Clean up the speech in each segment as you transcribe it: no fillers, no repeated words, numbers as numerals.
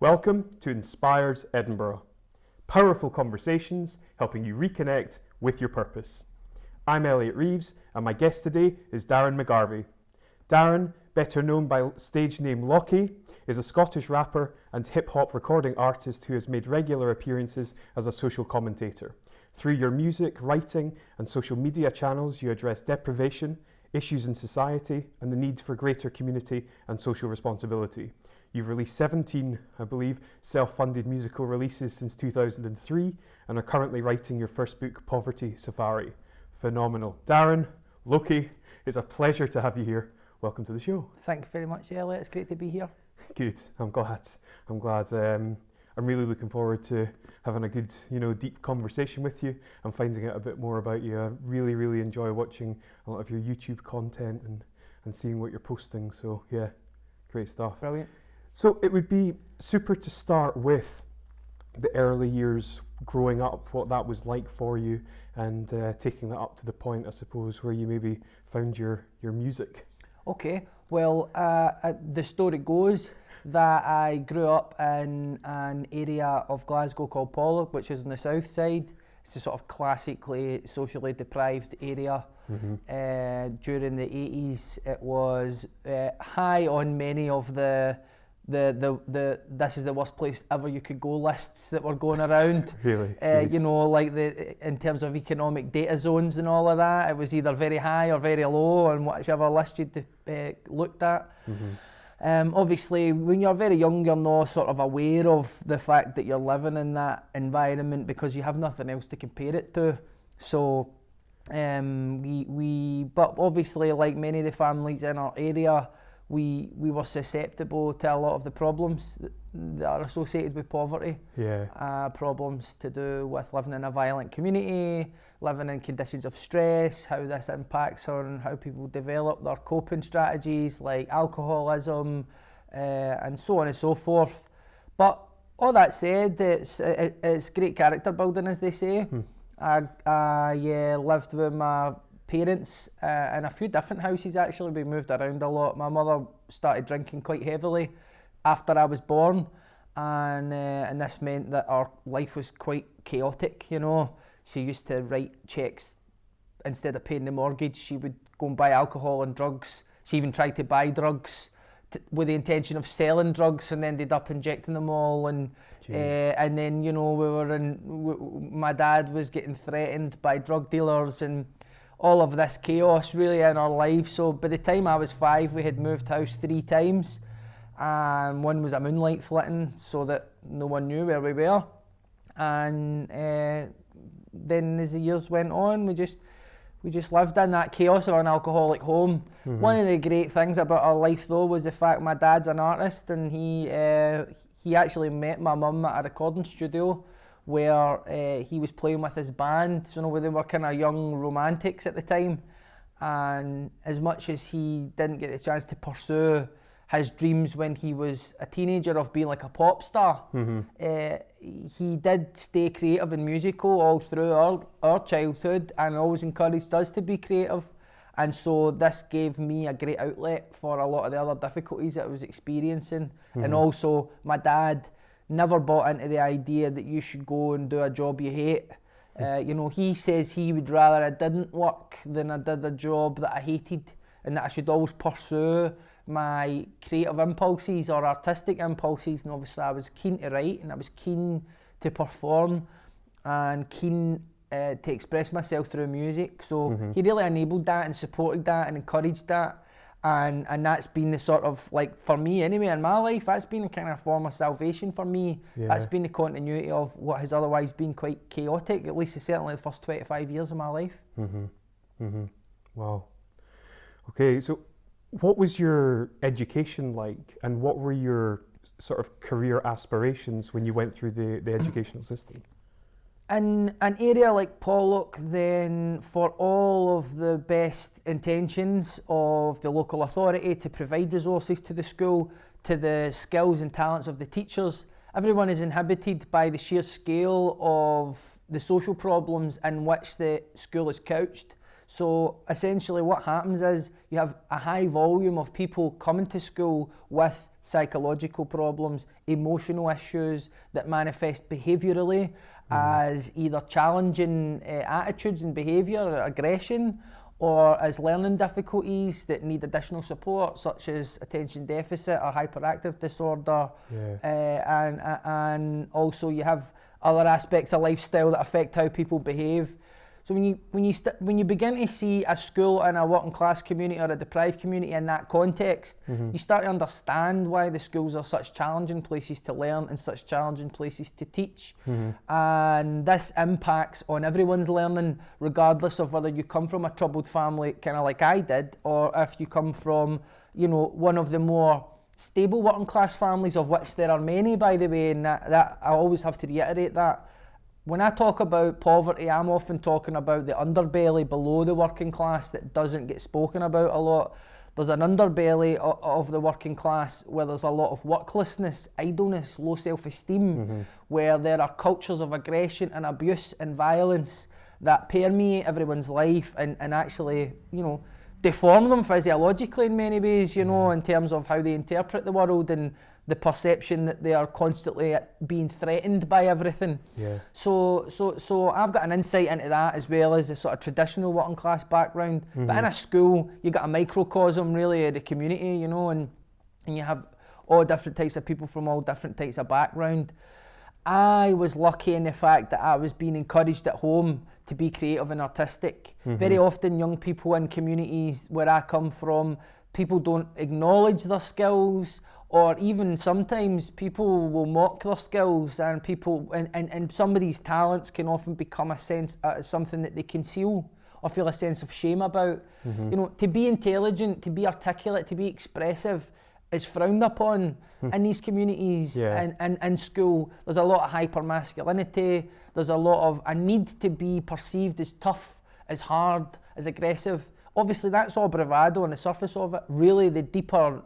Welcome to Inspired Edinburgh. Powerful conversations helping you reconnect with your purpose. I'm Elliot Reeves and my guest today is Darren McGarvey. Darren, better known by stage name Loki, is a Scottish rapper and hip-hop recording artist who has made regular appearances as a social commentator. Through your music, writing and social media channels, you address deprivation, issues in society and the need for greater community and social responsibility. You've released 17, I believe, self-funded musical releases since 2003 and are currently writing your first book, Poverty Safari. Phenomenal. Darren, Loki, it's a pleasure to have you here. Welcome to the show. Thanks very much, Elliot. It's great to be here. Good. I'm glad. I'm really looking forward to having a good, deep conversation with you and finding out a bit more about you. I really enjoy watching a lot of your YouTube content and seeing what you're posting. So yeah, great stuff. Brilliant. So it would be super to start with the early years growing up, what that was like for you, and taking that up to the point, I suppose, where you maybe found your music. Okay, well, the story goes that I grew up in an area of Glasgow called Pollock, which is on the south side. It's a sort of classically socially deprived area. Mm-hmm. During the 80s, it was high on many of the this is the worst place ever you could go lists that were going around. Really? In terms of economic data zones and all of that, it was either very high or very low on whichever list you'd looked at. Mm-hmm. Obviously, when you're very young, you're not sort of aware of the fact that you're living in that environment because you have nothing else to compare it to. So, but obviously, like many of the families in our area, we were susceptible to a lot of the problems that are associated with poverty. Yeah. Problems to do with living in a violent community, living in conditions of stress, how this impacts on how people develop their coping strategies like alcoholism, and so on and so forth. But all that said, it's great character building, as they say. I lived with my parents in a few different houses. Actually, we moved around a lot. My mother started drinking quite heavily after I was born, and this meant that our life was quite chaotic. She used to write cheques instead of paying the mortgage. She would go and buy alcohol and drugs. She even tried to buy drugs with the intention of selling drugs, and ended up injecting them all. And then my dad was getting threatened by drug dealers and all of this chaos really in our lives. So by the time I was 5, we had moved house 3 times, and one was a moonlight flitting so that no one knew where we were. And then as the years went on, we just lived in that chaos of an alcoholic home. Mm-hmm. One of the great things about our life though was the fact my dad's an artist, and he actually met my mum at a recording studio where he was playing with his band. So they were kind of young romantics at the time, and as much as he didn't get the chance to pursue his dreams when he was a teenager of being like a pop star, he did stay creative and musical all through our childhood, and always encouraged us to be creative. And so this gave me a great outlet for a lot of the other difficulties that I was experiencing. Mm-hmm. And also my dad never bought into the idea that you should go and do a job you hate. He says he would rather I didn't work than I did a job that I hated, and that I should always pursue my creative impulses or artistic impulses. And obviously I was keen to write, and I was keen to perform, and keen to express myself through music. So he really enabled that and supported that and encouraged that. And that's been the sort of, like, for me anyway in my life, that's been a kind of form of salvation for me. Yeah. That's been the continuity of what has otherwise been quite chaotic, at least certainly the first 25 years of my life. Wow. Okay, so what was your education like, and what were your sort of career aspirations when you went through the educational system? In an area like Pollock, then, for all of the best intentions of the local authority to provide resources to the school, to the skills and talents of the teachers, everyone is inhibited by the sheer scale of the social problems in which the school is couched. So essentially what happens is you have a high volume of people coming to school with psychological problems, emotional issues that manifest behaviourally as either challenging attitudes and behaviour, or aggression, or as learning difficulties that need additional support, such as attention deficit or hyperactive disorder. And also you have other aspects of lifestyle that affect how people behave. So when you begin to see a school in a working class community or a deprived community in that context, you start to understand why the schools are such challenging places to learn and such challenging places to teach. And this impacts on everyone's learning, regardless of whether you come from a troubled family, kind of like I did, or if you come from, you know, one of the more stable working class families, of which there are many, by the way, and that I always have to reiterate that. When I talk about poverty, I'm often talking about the underbelly below the working class that doesn't get spoken about a lot. There's an underbelly of the working class where there's a lot of worklessness, idleness, low self-esteem, where there are cultures of aggression and abuse and violence that permeate everyone's life and actually, you know, deform them physiologically in many ways, you know, in terms of how they interpret the world and the perception that they are constantly being threatened by everything. So I've got an insight into that, as well as a sort of traditional working class background. But in a school, you got a microcosm really of the community, you know, and you have all different types of people from all different types of background. I was lucky in the fact that I was being encouraged at home to be creative and artistic. Very often young people in communities where I come from, people don't acknowledge their skills, or even sometimes people will mock their skills, and people and somebody's talents can often become a sense something that they conceal or feel a sense of shame about. You know, to be intelligent, to be articulate, to be expressive is frowned upon in these communities. And in school there's a lot of hypermasculinity, there's a lot of a need to be perceived as tough, as hard, as aggressive. Obviously that's all bravado on the surface of it. Really the deeper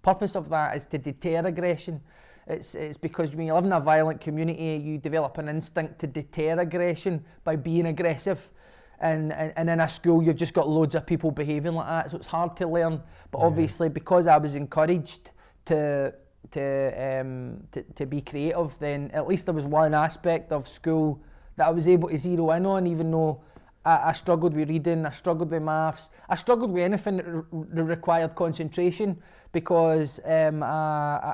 purpose of that is to deter aggression. It's because when you live in a violent community, you develop an instinct to deter aggression by being aggressive. And in a school, you've just got loads of people behaving like that, so it's hard to learn. But obviously, because I was encouraged to be creative, then at least there was one aspect of school that I was able to zero in on, even though I struggled with reading, I struggled with maths, I struggled with anything that required concentration, because I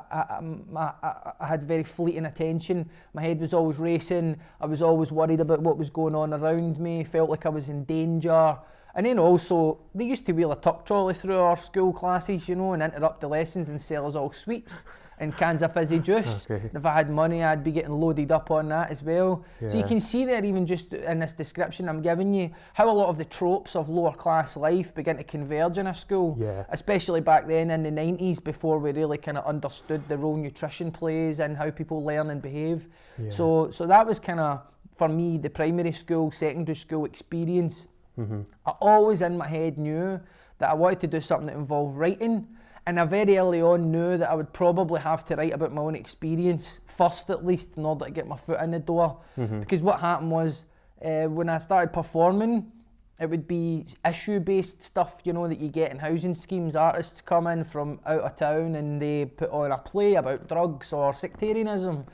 had very fleeting attention. My head was always racing, I was always worried about what was going on around me, felt like I was in danger. And then also, they used to wheel a tuck trolley through our school classes, you know, and interrupt the lessons and sell us all sweets and cans of fizzy juice. And if I had money, I'd be getting loaded up on that as well. So you can see there, even just in this description I'm giving you, how a lot of the tropes of lower class life begin to converge in a school, especially back then in the 90s, before we really kind of understood the role nutrition plays and how people learn and behave. So that was kind of, for me, the primary school, secondary school experience. I always in my head knew that I wanted to do something that involved writing. And I very early on knew that I would probably have to write about my own experience first, at least, in order to get my foot in the door. Because what happened was, when I started performing, it would be issue-based stuff, you know, that you get in housing schemes. Artists come in from out of town and they put on a play about drugs or sectarianism.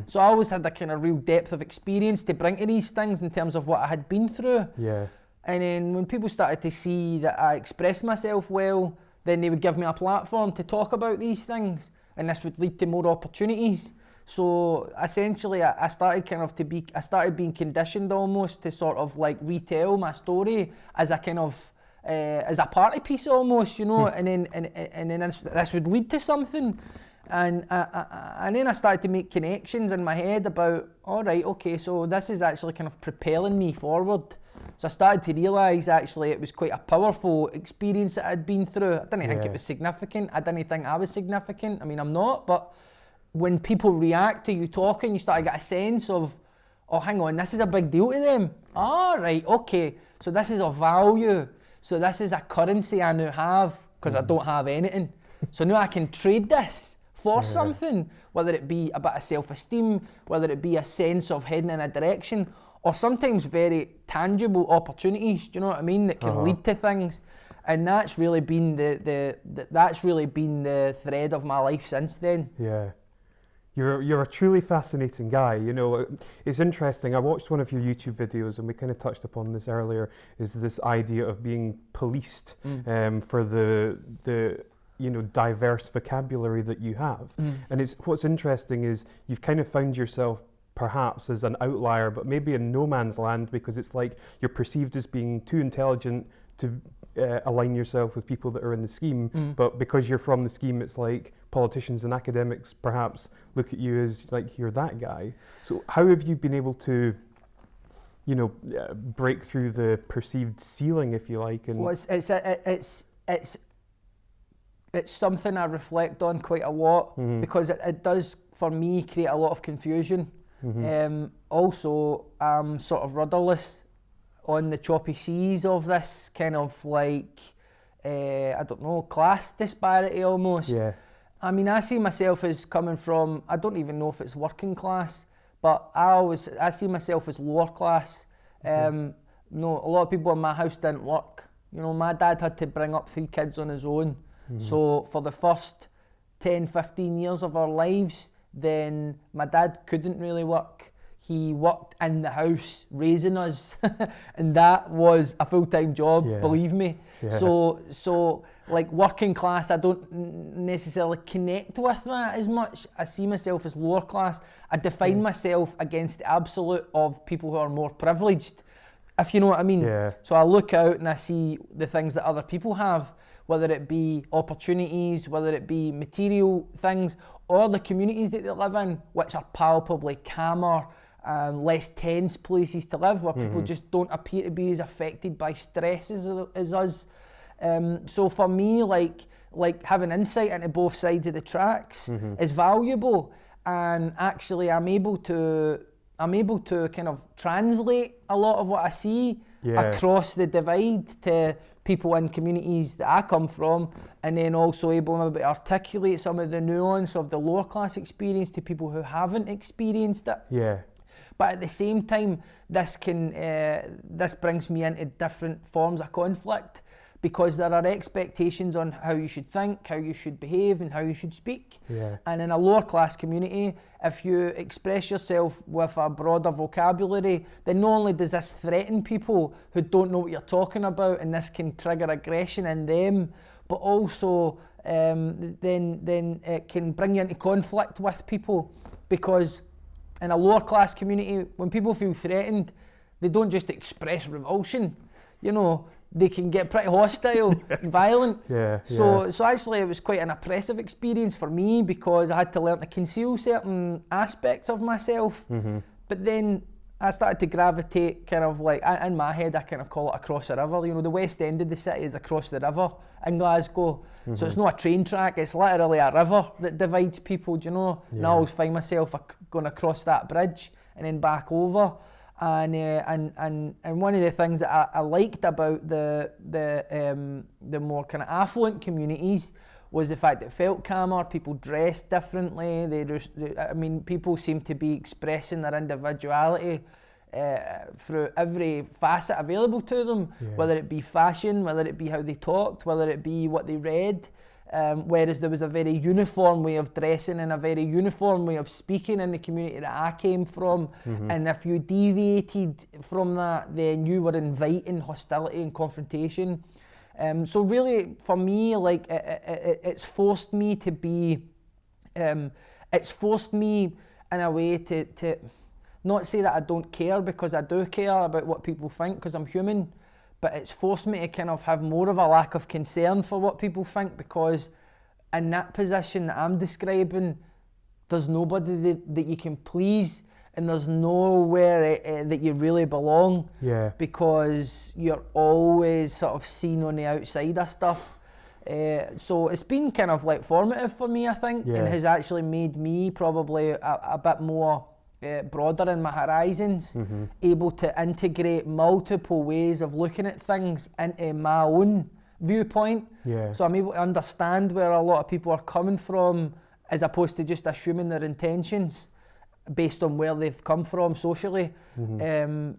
So I always had a kind of real depth of experience to bring to these things in terms of what I had been through. And then when people started to see that I expressed myself well, then they would give me a platform to talk about these things, and this would lead to more opportunities. So essentially, I started being conditioned almost to sort of like retell my story as a kind of as a party piece almost, you know. And then this would lead to something, and then I started to make connections in my head about, all right, okay, so this is actually kind of propelling me forward. So I started to realise actually it was quite a powerful experience that I'd been through. I didn't think it was significant. I didn't think I was significant. I mean, I'm not, but when people react to you talking, you start to get a sense of, oh, hang on, this is a big deal to them. All right, okay, so this is of value. So this is a currency I now have, because I don't have anything. So now I can trade this for something, whether it be a bit of self-esteem, whether it be a sense of heading in a direction, or sometimes very tangible opportunities, do you know what I mean, that can lead to things. And that's really been that's really been the thread of my life since then. Yeah. You're a truly fascinating guy. You know, it's interesting. I watched one of your YouTube videos, and we kind of touched upon this earlier. Is this idea of being policed for the diverse vocabulary that you have? And what's interesting is you've kind of found yourself perhaps as an outlier, but maybe in no man's land, because it's like you're perceived as being too intelligent to align yourself with people that are in the scheme, but because you're from the scheme, it's like politicians and academics perhaps look at you as like you're that guy. So how have you been able to, break through the perceived ceiling, if you like? And well, it's something I reflect on quite a lot, because it does for me create a lot of confusion. Also, I'm sort of rudderless on the choppy seas of this kind of like, I don't know, class disparity almost. Yeah. I mean, I see myself as coming from, I don't even know if it's working class, but I see myself as lower class. No, a lot of people in my house didn't work. You know, my dad had to bring up 3 kids on his own. So for the first 10, 15 years of our lives, then my dad couldn't really work. He worked in the house raising us, and that was a full-time job, believe me. Yeah. So like working class, I don't necessarily connect with that as much. I see myself as lower class. I define myself against the absolute of people who are more privileged, if you know what I mean. Yeah. So I look out and I see the things that other people have, whether it be opportunities, whether it be material things, or the communities that they live in, which are palpably calmer, less tense places to live, where people just don't appear to be as affected by stress as us. So for me, like having insight into both sides of the tracks is valuable, and actually I'm able to kind of translate a lot of what I see across the divide to people in communities that I come from, and then also able maybe to articulate some of the nuance of the lower class experience to people who haven't experienced it. Yeah. But at the same time, this brings me into different forms of conflict, because there are expectations on how you should think, how you should behave, and how you should speak. Yeah. And in a lower class community, if you express yourself with a broader vocabulary, then not only does this threaten people who don't know what you're talking about, and this can trigger aggression in them, but also then it can bring you into conflict with people, because in a lower class community, when people feel threatened, they don't just express revulsion. You know, they can get pretty hostile and violent. So actually it was quite an oppressive experience for me, because I had to learn to conceal certain aspects of myself. But then I started to gravitate kind of like, in my head I kind of call it across the river. You know, the west end of the city is across the river in Glasgow. So it's not a train track, it's literally a river that divides people, do you know? And I always find myself going across that bridge and then back over. And one of the things that I liked about the more kind of affluent communities was the fact that it felt calmer. People dressed differently. People seem to be expressing their individuality through every facet available to them, whether it be fashion, whether it be how they talked, whether it be what they read. Whereas there was a very uniform way of dressing and a very uniform way of speaking in the community that I came from. And if you deviated from that, then you were inviting hostility and confrontation. So really, for me, like it's forced me to be, it's forced me in a way to not say that I don't care, because I do care about what people think, because I'm human. But it's forced me to kind of have more of a lack of concern for what people think, because in that position that I'm describing, there's nobody that you can please, and there's nowhere that you really belong, because you're always sort of seen on the outside of stuff. So it's been kind of like formative for me, I think, and has actually made me probably a bit more broader in my horizons, able to integrate multiple ways of looking at things into my own viewpoint. So I'm able to understand where a lot of people are coming from, as opposed to just assuming their intentions. based on where they've come from socially.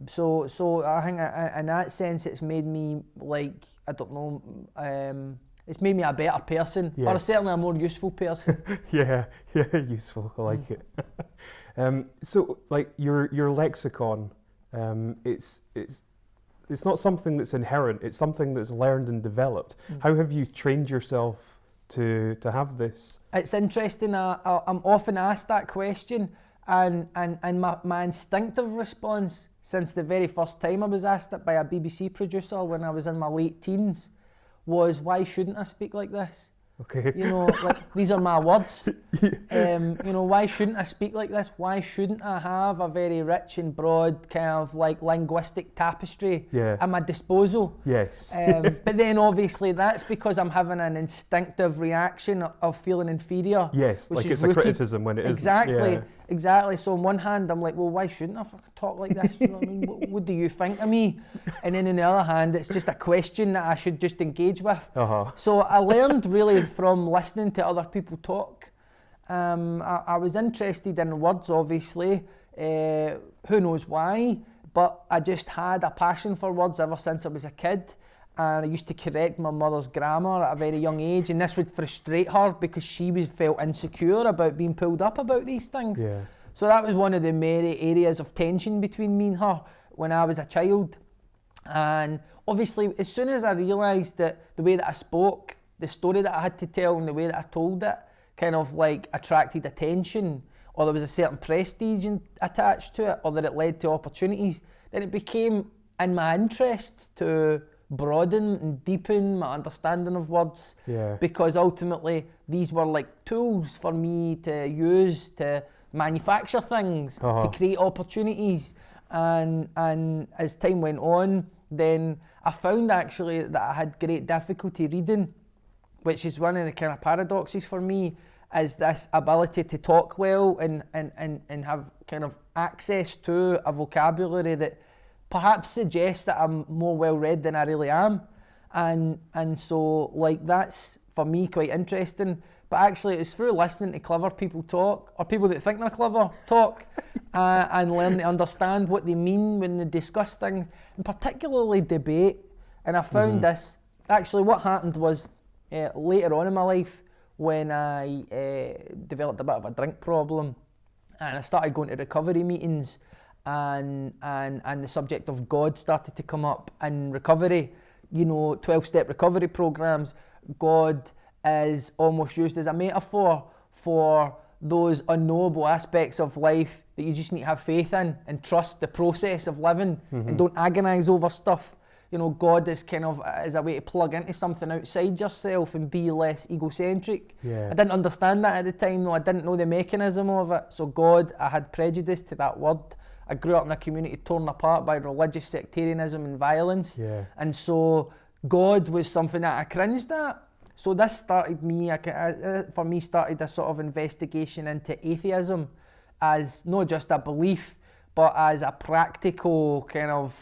So I think in that sense it's made me like, I don't know, it's made me a better person, or certainly a more useful person. yeah, useful, I like it. So like your lexicon, it's not something that's inherent, it's something that's learned and developed. How have you trained yourself to have this? It's interesting, I'm often asked that question, and my instinctive response since the very first time I was asked it by a BBC producer when I was in my late teens was, why shouldn't I speak like this? Okay. You know, like, these are my words. You know, why shouldn't I speak like this? Why shouldn't I have a very rich and broad kind of like linguistic tapestry at my disposal? Yes. But then obviously that's because I'm having an instinctive reaction of feeling inferior. Yes, like it's a criticism when it isn't. Exactly, exactly. So on one hand, I'm like, well, why shouldn't I talk like this? You know what I mean? What do you think of me? And then on the other hand, it's just a question that I should just engage with. So I learned really from listening to other people talk. I was interested in words, obviously. Who knows why? But I just had a passion for words ever since I was a kid. And I used to correct my mother's grammar at a very young age, and this would frustrate her because she felt insecure about being pulled up about these things. So that was one of the many areas of tension between me and her when I was a child. And obviously, as soon as I realised that the way that I spoke, the story that I had to tell and the way that I told it kind of like attracted attention, or there was a certain prestige attached to it, or that it led to opportunities, then it became in my interests to broaden and deepen my understanding of words, because ultimately these were like tools for me to use to manufacture things, to create opportunities. And as time went on, then I found actually that I had great difficulty reading, which is one of the kind of paradoxes for me, is this ability to talk well and have kind of access to a vocabulary that perhaps suggests that I'm more well read than I really am, and so like that's for me quite interesting. But actually it's through listening to clever people talk, or people that think they're clever talk, and learn to understand what they mean when they discuss things, and particularly debate. And I found this, actually what happened was later on in my life when I developed a bit of a drink problem, and I started going to recovery meetings, and the subject of God started to come up in recovery. You know, 12-step recovery programs, God is almost used as a metaphor for those unknowable aspects of life that you just need to have faith in and trust the process of living, and don't agonise over stuff. You know, God is kind of as a way to plug into something outside yourself and be less egocentric. I didn't understand that at the time, though. I didn't know the mechanism of it. So God, I had prejudice to that word. I grew up in a community torn apart by religious sectarianism and violence. And so God was something that I cringed at. So this started me, for me, started a sort of investigation into atheism as not just a belief, but as a practical kind of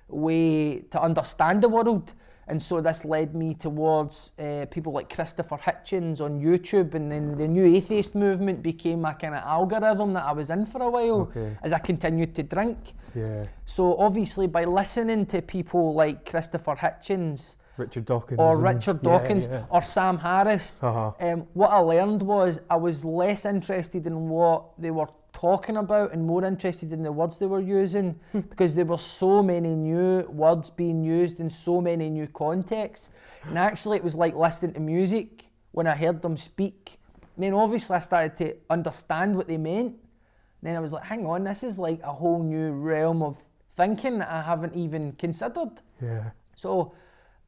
way to understand the world. And so this led me towards people like Christopher Hitchens on YouTube, and then the new atheist movement became a kind of algorithm that I was in for a while as I continued to drink. So obviously by listening to people like Christopher Hitchens, Richard Dawkins, or Sam Harris, what I learned was I was less interested in what they were talking about and more interested in the words they were using, because there were so many new words being used in so many new contexts. And actually it was like listening to music when I heard them speak. And then obviously I started to understand what they meant. And then I was like, hang on, this is like a whole new realm of thinking that I haven't even considered. So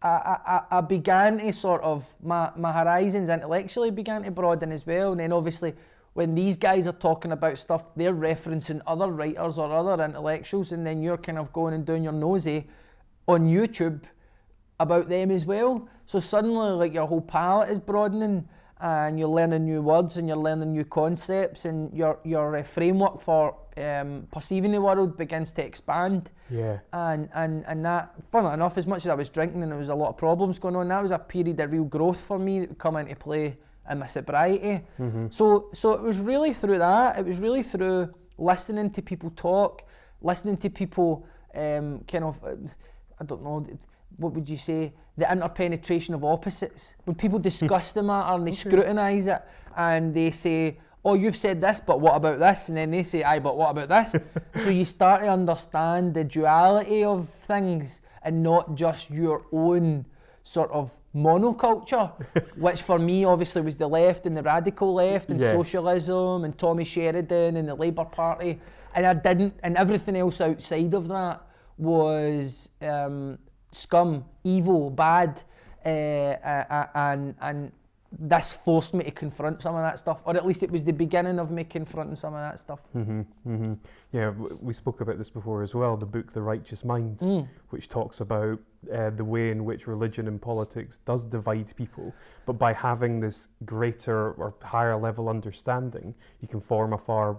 I began to sort of, my horizons intellectually began to broaden as well. And then obviously when these guys are talking about stuff, they're referencing other writers or other intellectuals, and then you're kind of going and doing your nosy on YouTube about them as well. So suddenly like your whole palette is broadening, and you're learning new words and you're learning new concepts, and your framework for perceiving the world begins to expand. And that, funnily enough, as much as I was drinking and there was a lot of problems going on, that was a period of real growth for me that would come into play in my sobriety. So it was really through that. It was really through listening to people talk, listening to people I don't know, what would you say, the interpenetration of opposites. When people discuss the matter and they scrutinise it and they say, oh, you've said this, but what about this? And then they say, aye, but what about this? So you start to understand the duality of things and not just your own sort of monoculture, which for me obviously was the left and the radical left and socialism and Tommy Sheridan and the Labour Party. And everything else outside of that was scum, evil, bad, and this forced me to confront some of that stuff, or at least it was the beginning of me confronting some of that stuff. Yeah, we spoke about this before as well, the book The Righteous Mind, which talks about the way in which religion and politics does divide people, but by having this greater or higher level understanding, you can form a far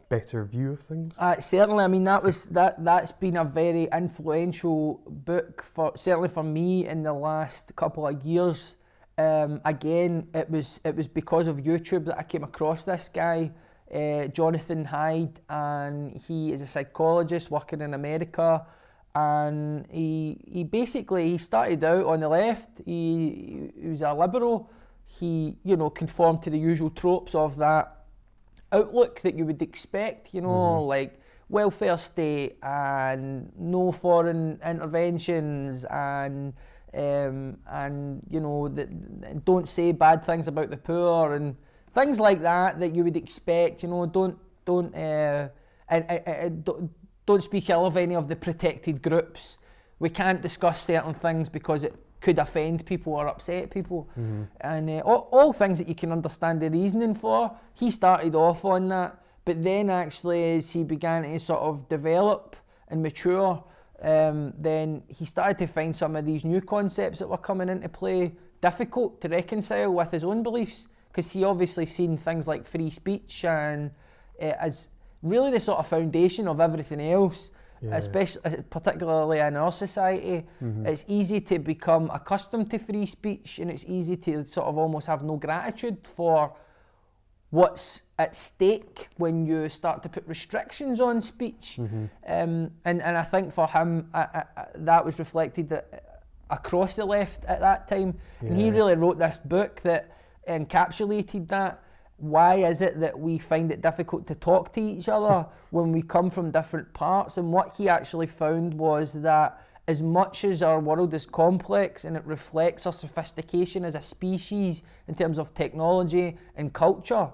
better view of things. Certainly, I mean that's been a very influential book certainly for me in the last couple of years. Again, it was because of YouTube that I came across this guy, Jonathan Hyde, and he is a psychologist working in America, and he basically started out on the left. He was a liberal. He conformed to the usual tropes of that outlook that you would expect, like welfare state and no foreign interventions and don't say bad things about the poor and things like that you would expect. Don't speak ill of any of the protected groups. We can't discuss certain things because it could offend people or upset people, and all things that you can understand the reasoning for. He started off on that, but then actually as he began to sort of develop and mature, then he started to find some of these new concepts that were coming into play difficult to reconcile with his own beliefs, because he obviously seen things like free speech and as really the sort of foundation of everything else. Especially, particularly in our society, it's easy to become accustomed to free speech, and it's easy to sort of almost have no gratitude for what's at stake when you start to put restrictions on speech. And I think for him, that was reflected across the left at that time. And he really wrote this book that encapsulated that. Why is it that we find it difficult to talk to each other when we come from different parts? And what he actually found was that as much as our world is complex and it reflects our sophistication as a species in terms of technology and culture,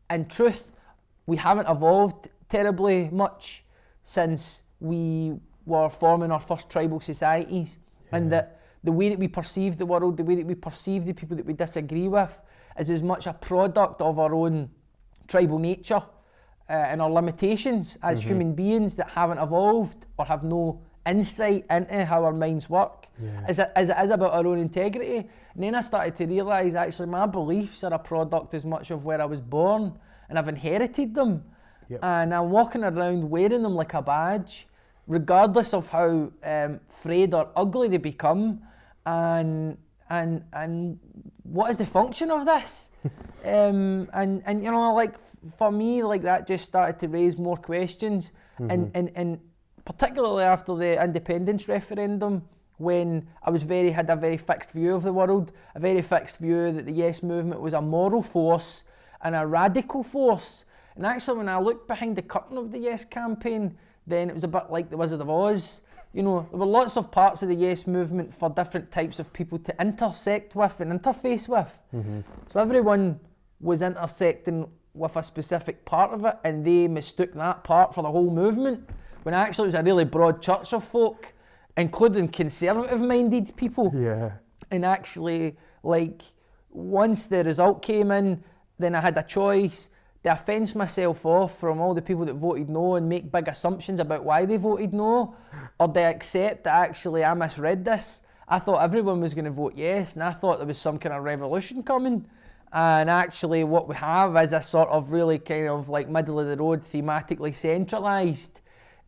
in truth, we haven't evolved terribly much since we were forming our first tribal societies. And that the way that we perceive the world, the way that we perceive the people that we disagree with, is as much a product of our own tribal nature and our limitations as human beings that haven't evolved or have no insight into how our minds work, as it is about our own integrity. And then I started to realise actually my beliefs are a product as much of where I was born, and I've inherited them, and I'm walking around wearing them like a badge, regardless of how frayed or ugly they become. And what is the function of this? And like for me, like that just started to raise more questions, and particularly after the independence referendum, when I had a very fixed view of the world, a very fixed view that the Yes movement was a moral force and a radical force. And actually, when I looked behind the curtain of the Yes campaign, then it was a bit like the Wizard of Oz. There were lots of parts of the Yes movement for different types of people to intersect with and interface with. So everyone was intersecting with a specific part of it, and they mistook that part for the whole movement, when actually it was a really broad church of folk, including conservative-minded people. And actually, like, once the result came in, then I had a choice. Do I fence myself off from all the people that voted no and make big assumptions about why they voted no? Or do I accept that actually I misread this? I thought everyone was going to vote yes, and I thought there was some kind of revolution coming. And actually what we have is a sort of really kind of like middle of the road, thematically centralised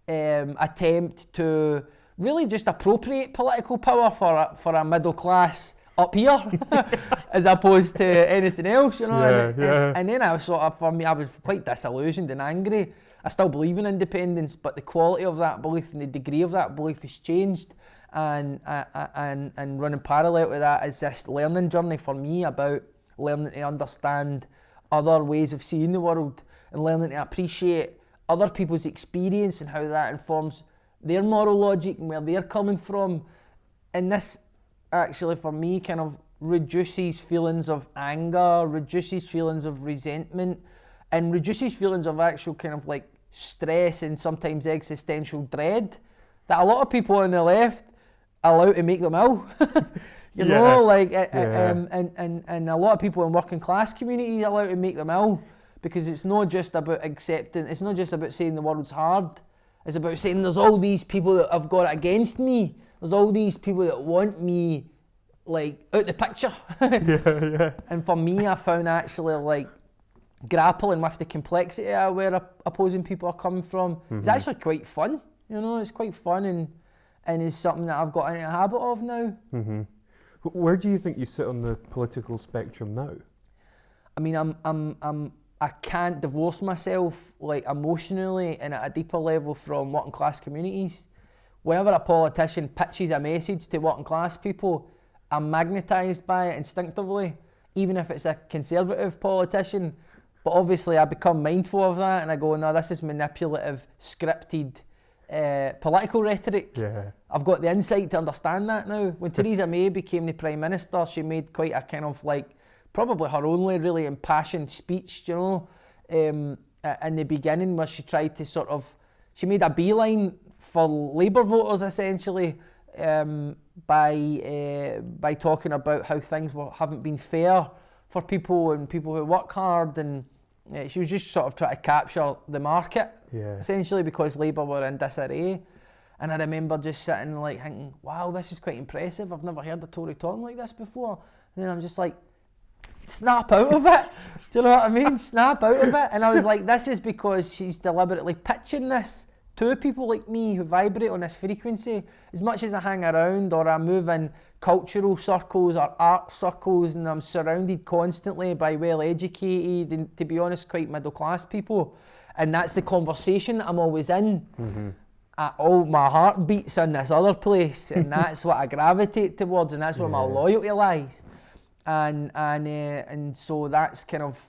attempt to really just appropriate political power for a middle class up here, as opposed to anything else, And then I was sort of, for me, I was quite disillusioned and angry. I still believe in independence, but the quality of that belief and the degree of that belief has changed. And running parallel to that is this learning journey for me about learning to understand other ways of seeing the world and learning to appreciate other people's experience and how that informs their moral logic and where they're coming from. And this actually for me kind of reduces feelings of anger, reduces feelings of resentment, and reduces feelings of actual kind of like stress and sometimes existential dread that a lot of people on the left allow to make them ill. you know, like and a lot of people in working class communities allow to make them ill, because it's not just about accepting, it's not just about saying the world's hard, it's about saying there's all these people that have got it against me, there's all these people that want me like out the picture. And for me, I found actually like grappling with the complexity of where opposing people are coming from is actually quite fun. You know, it's quite fun and it's something that I've got into a habit of now. Where do you think you sit on the political spectrum now? I mean, I can't divorce myself like emotionally and at a deeper level from working class communities. Whenever a politician pitches a message to working class people, I'm magnetised by it instinctively, even if it's a conservative politician. But obviously I become mindful of that and I go, no, this is manipulative, scripted, political rhetoric. I've got the insight to understand that now. When Theresa May became the Prime Minister, she made quite a kind of like, probably her only really impassioned speech, you know, in the beginning, where she tried to sort of, she made a beeline for Labour voters essentially, by talking about how things haven't been fair for people and people who work hard, and she was just sort of trying to capture the market, essentially, because Labour were in disarray. And I remember just sitting like thinking, wow, this is quite impressive, I've never heard a Tory talking like this before. And then I'm just like, snap out of it. Do you know what I mean? Snap out of it. And I was like, this is because she's deliberately pitching this to people like me who vibrate on this frequency. As much as I hang around or I move in cultural circles or art circles and I'm surrounded constantly by well-educated and, to be honest, quite middle-class people, and that's the conversation that I'm always in, all my heart beats in this other place, and that's what I gravitate towards, and that's where my loyalty lies. And so that's kind of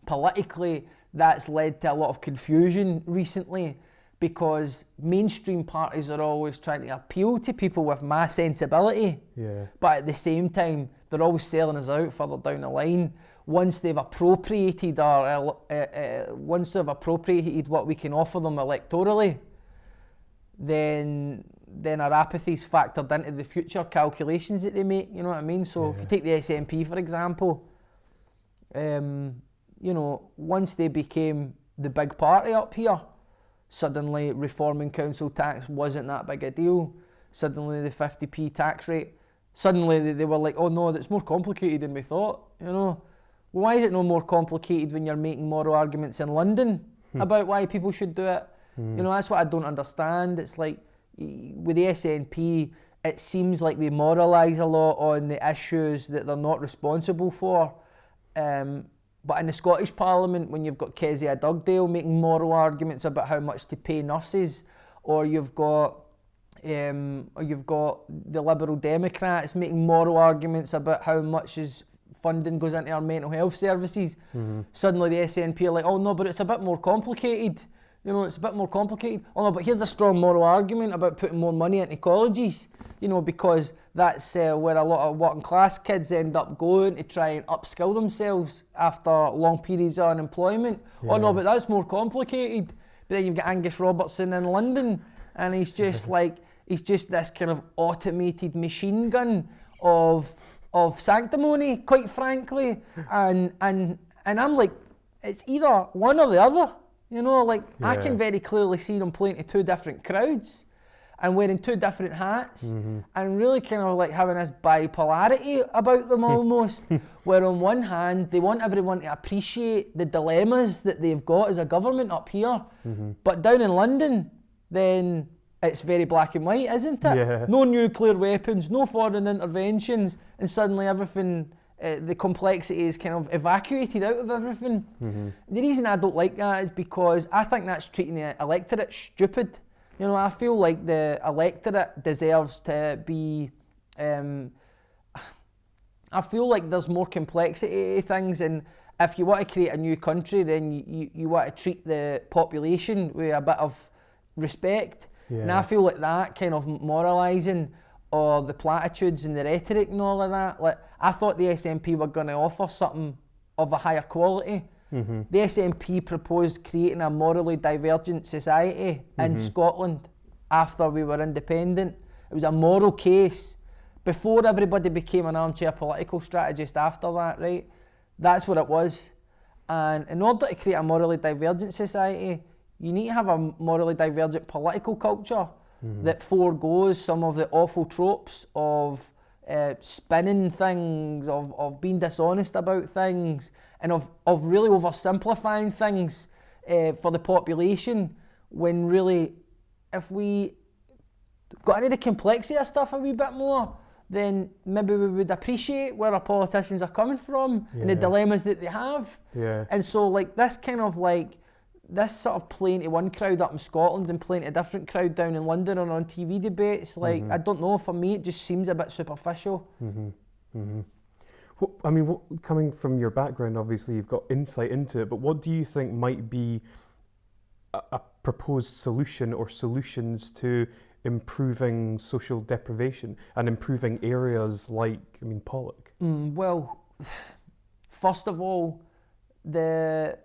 politically, that's led to a lot of confusion recently, because mainstream parties are always trying to appeal to people with my sensibility, but at the same time they're always selling us out further down the line. Once they've appropriated what we can offer them electorally, then our apathy's factored into the future calculations that they make, you know what I mean? So if you take the SNP for example, you know, once they became the big party up here, suddenly reforming council tax wasn't that big a deal. Suddenly the 50p tax rate, suddenly they were like, oh no, that's more complicated than we thought, you know. Well, why is it no more complicated when you're making moral arguments in London about why people should do it? You know, that's what I don't understand. It's like, with the SNP, it seems like they moralise a lot on the issues that they're not responsible for. But in the Scottish Parliament, when you've got Kezia Dugdale making moral arguments about how much to pay nurses, or you've got the Liberal Democrats making moral arguments about how much funding goes into our mental health services, suddenly the SNP are like, oh no, but it's a bit more complicated. You know, it's a bit more complicated. Oh no, but here's a strong moral argument about putting more money into colleges, you know, because that's where a lot of working class kids end up going to try and upskill themselves after long periods of unemployment. Oh no, but that's more complicated. But then you've got Angus Robertson in London, and he's just like, he's just this kind of automated machine gun of sanctimony, quite frankly. And I'm like, it's either one or the other. You know, like, I can very clearly see them playing to two different crowds and wearing two different hats and really kind of like having this bipolarity about them almost, where on one hand, they want everyone to appreciate the dilemmas that they've got as a government up here, but down in London, then it's very black and white, isn't it? No nuclear weapons, no foreign interventions, and suddenly everything the complexity is kind of evacuated out of everything. The reason I don't like that is because I think that's treating the electorate stupid. You know, I feel like the electorate deserves to be, I feel like there's more complexity to things, and if you want to create a new country, then you want to treat the population with a bit of respect. Yeah. And I feel like that kind of moralising, or the platitudes and the rhetoric and all of that, like, I thought the SNP were going to offer something of a higher quality. The SNP proposed creating a morally divergent society in Scotland after we were independent. It was a moral case before everybody became an armchair political strategist after that, right? That's what it was. And in order to create a morally divergent society, you need to have a morally divergent political culture that foregoes some of the awful tropes of spinning things, of being dishonest about things, and of really oversimplifying things for the population, when really, if we got into the complexity of stuff a wee bit more, then maybe we would appreciate where our politicians are coming from and the dilemmas that they have. And so, like, this kind of like, this sort of playing to one crowd up in Scotland and playing to a different crowd down in London or on TV debates, like, I don't know, for me it just seems a bit superficial. Well, I mean, coming from your background, obviously you've got insight into it, but what do you think might be a proposed solution or solutions to improving social deprivation and improving areas like, I mean, Pollock? Well, first of all, the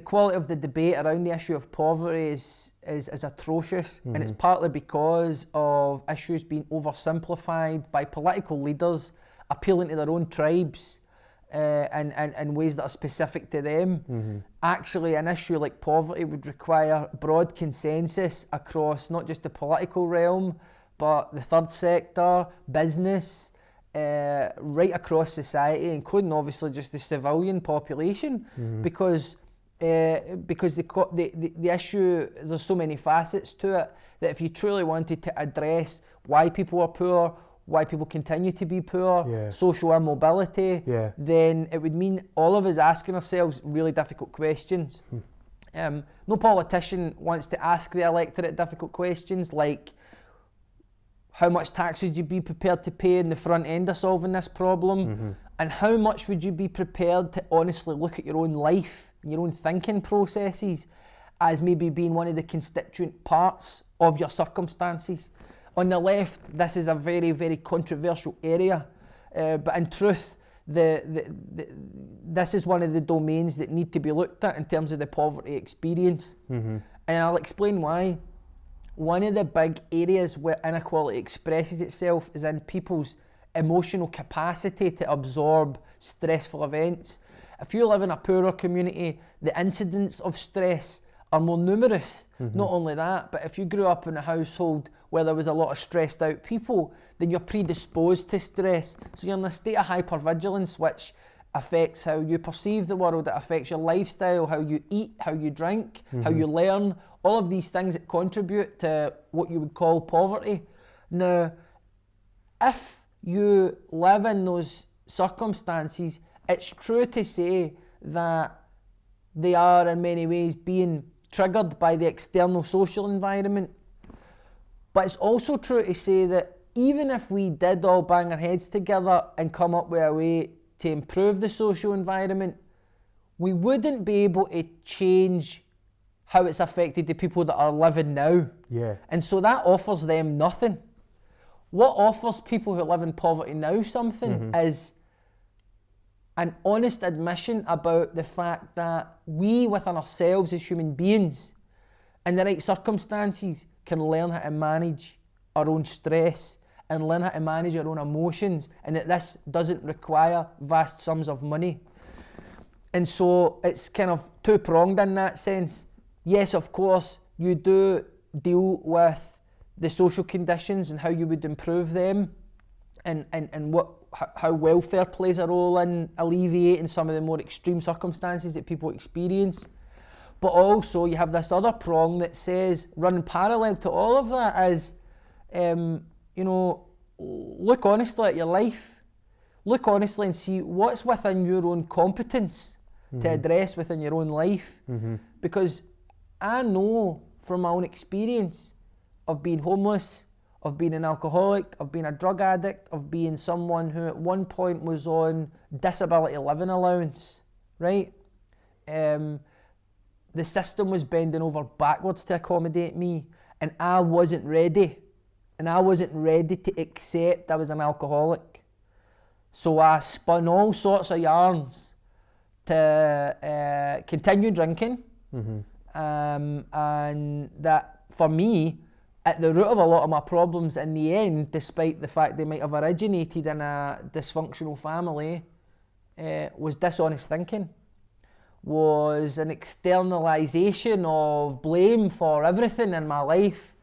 quality of the debate around the issue of poverty is atrocious, and it's partly because of issues being oversimplified by political leaders appealing to their own tribes in ways that are specific to them. Actually, an issue like poverty would require broad consensus across not just the political realm, but the third sector, business, right across society, including obviously just the civilian population, because the issue, there's so many facets to it, that if you truly wanted to address why people are poor, why people continue to be poor, social immobility, then it would mean all of us asking ourselves really difficult questions. No politician wants to ask the electorate difficult questions like, how much tax would you be prepared to pay in the front end of solving this problem? And how much would you be prepared to honestly look at your own life and your own thinking processes as maybe being one of the constituent parts of your circumstances? On the left, this is a very, very controversial area, but in truth, this is one of the domains that need to be looked at in terms of the poverty experience. And I'll explain why. One of the big areas where inequality expresses itself is in people's emotional capacity to absorb stressful events. If you live in a poorer community, the incidents of stress are more numerous. Not only that, but if you grew up in a household where there was a lot of stressed out people, then you're predisposed to stress. So you're in a state of hypervigilance, which affects how you perceive the world, it affects your lifestyle, how you eat, how you drink, how you learn, all of these things that contribute to what you would call poverty. Now, if you live in those circumstances, it's true to say that they are in many ways being triggered by the external social environment. But it's also true to say that even if we did all bang our heads together and come up with a way to improve the social environment, we wouldn't be able to change how it's affected the people that are living now. And so that offers them nothing. What offers people who live in poverty now something is an honest admission about the fact that we within ourselves as human beings, in the right circumstances, can learn how to manage our own stress and learn how to manage our own emotions, and that this doesn't require vast sums of money. And so it's kind of two-pronged in that sense. Yes, of course, you do deal with the social conditions and how you would improve them, and how welfare plays a role in alleviating some of the more extreme circumstances that people experience. But also you have this other prong that says, running parallel to all of that is, look honestly at your life. look honestly and see what's within your own competence to address within your own life. Because I know from my own experience of being homeless, of being an alcoholic, of being a drug addict, of being someone who at one point was on disability living allowance, right? The system was bending over backwards to accommodate me, and I wasn't ready. And I wasn't ready to accept I was an alcoholic. So I spun all sorts of yarns to continue drinking. And that, for me, at the root of a lot of my problems in the end, despite the fact they might have originated in a dysfunctional family, was dishonest thinking. Was an externalization of blame for everything in my life.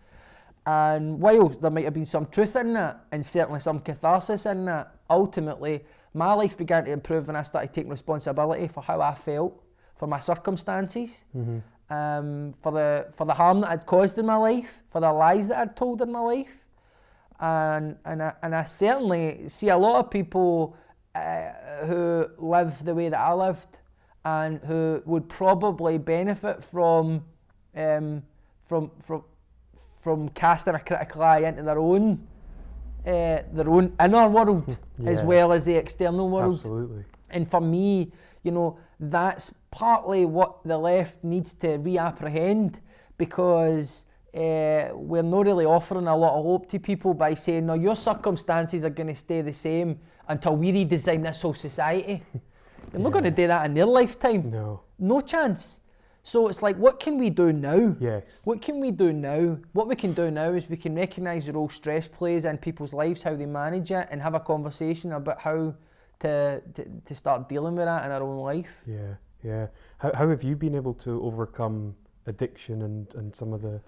And while there might have been some truth in that, and certainly some catharsis in that, ultimately my life began to improve when I started taking responsibility for how I felt, for my circumstances, for the harm that I'd caused in my life, for the lies that I'd told in my life. And I certainly see a lot of people who live the way that I lived, and who would probably benefit from casting a critical eye into their own inner world as well as the external world. Absolutely. And for me, you know, that's partly what the left needs to reapprehend, because we're not really offering a lot of hope to people by saying, no, your circumstances are going to stay the same until we redesign this whole society. They're not going to do that in their lifetime. No chance. So it's like, what can we do now? Yes. What can we do now? What we can do now is we can recognise the role stress plays in people's lives, how they manage it, and have a conversation about how to start dealing with that in our own life. Yeah. How have you been able to overcome addiction and some of the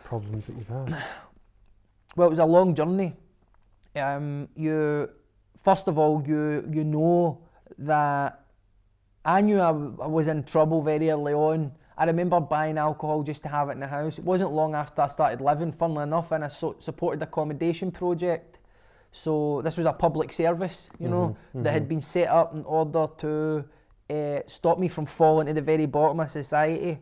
problems that you've had? Well, it was a long journey. First of all, you know that I knew I was in trouble very early on. I remember buying alcohol just to have it in the house. It wasn't long after I started living, funnily enough, in a supported accommodation project. So this was a public service, you know, that had been set up in order to stop me from falling to the very bottom of society.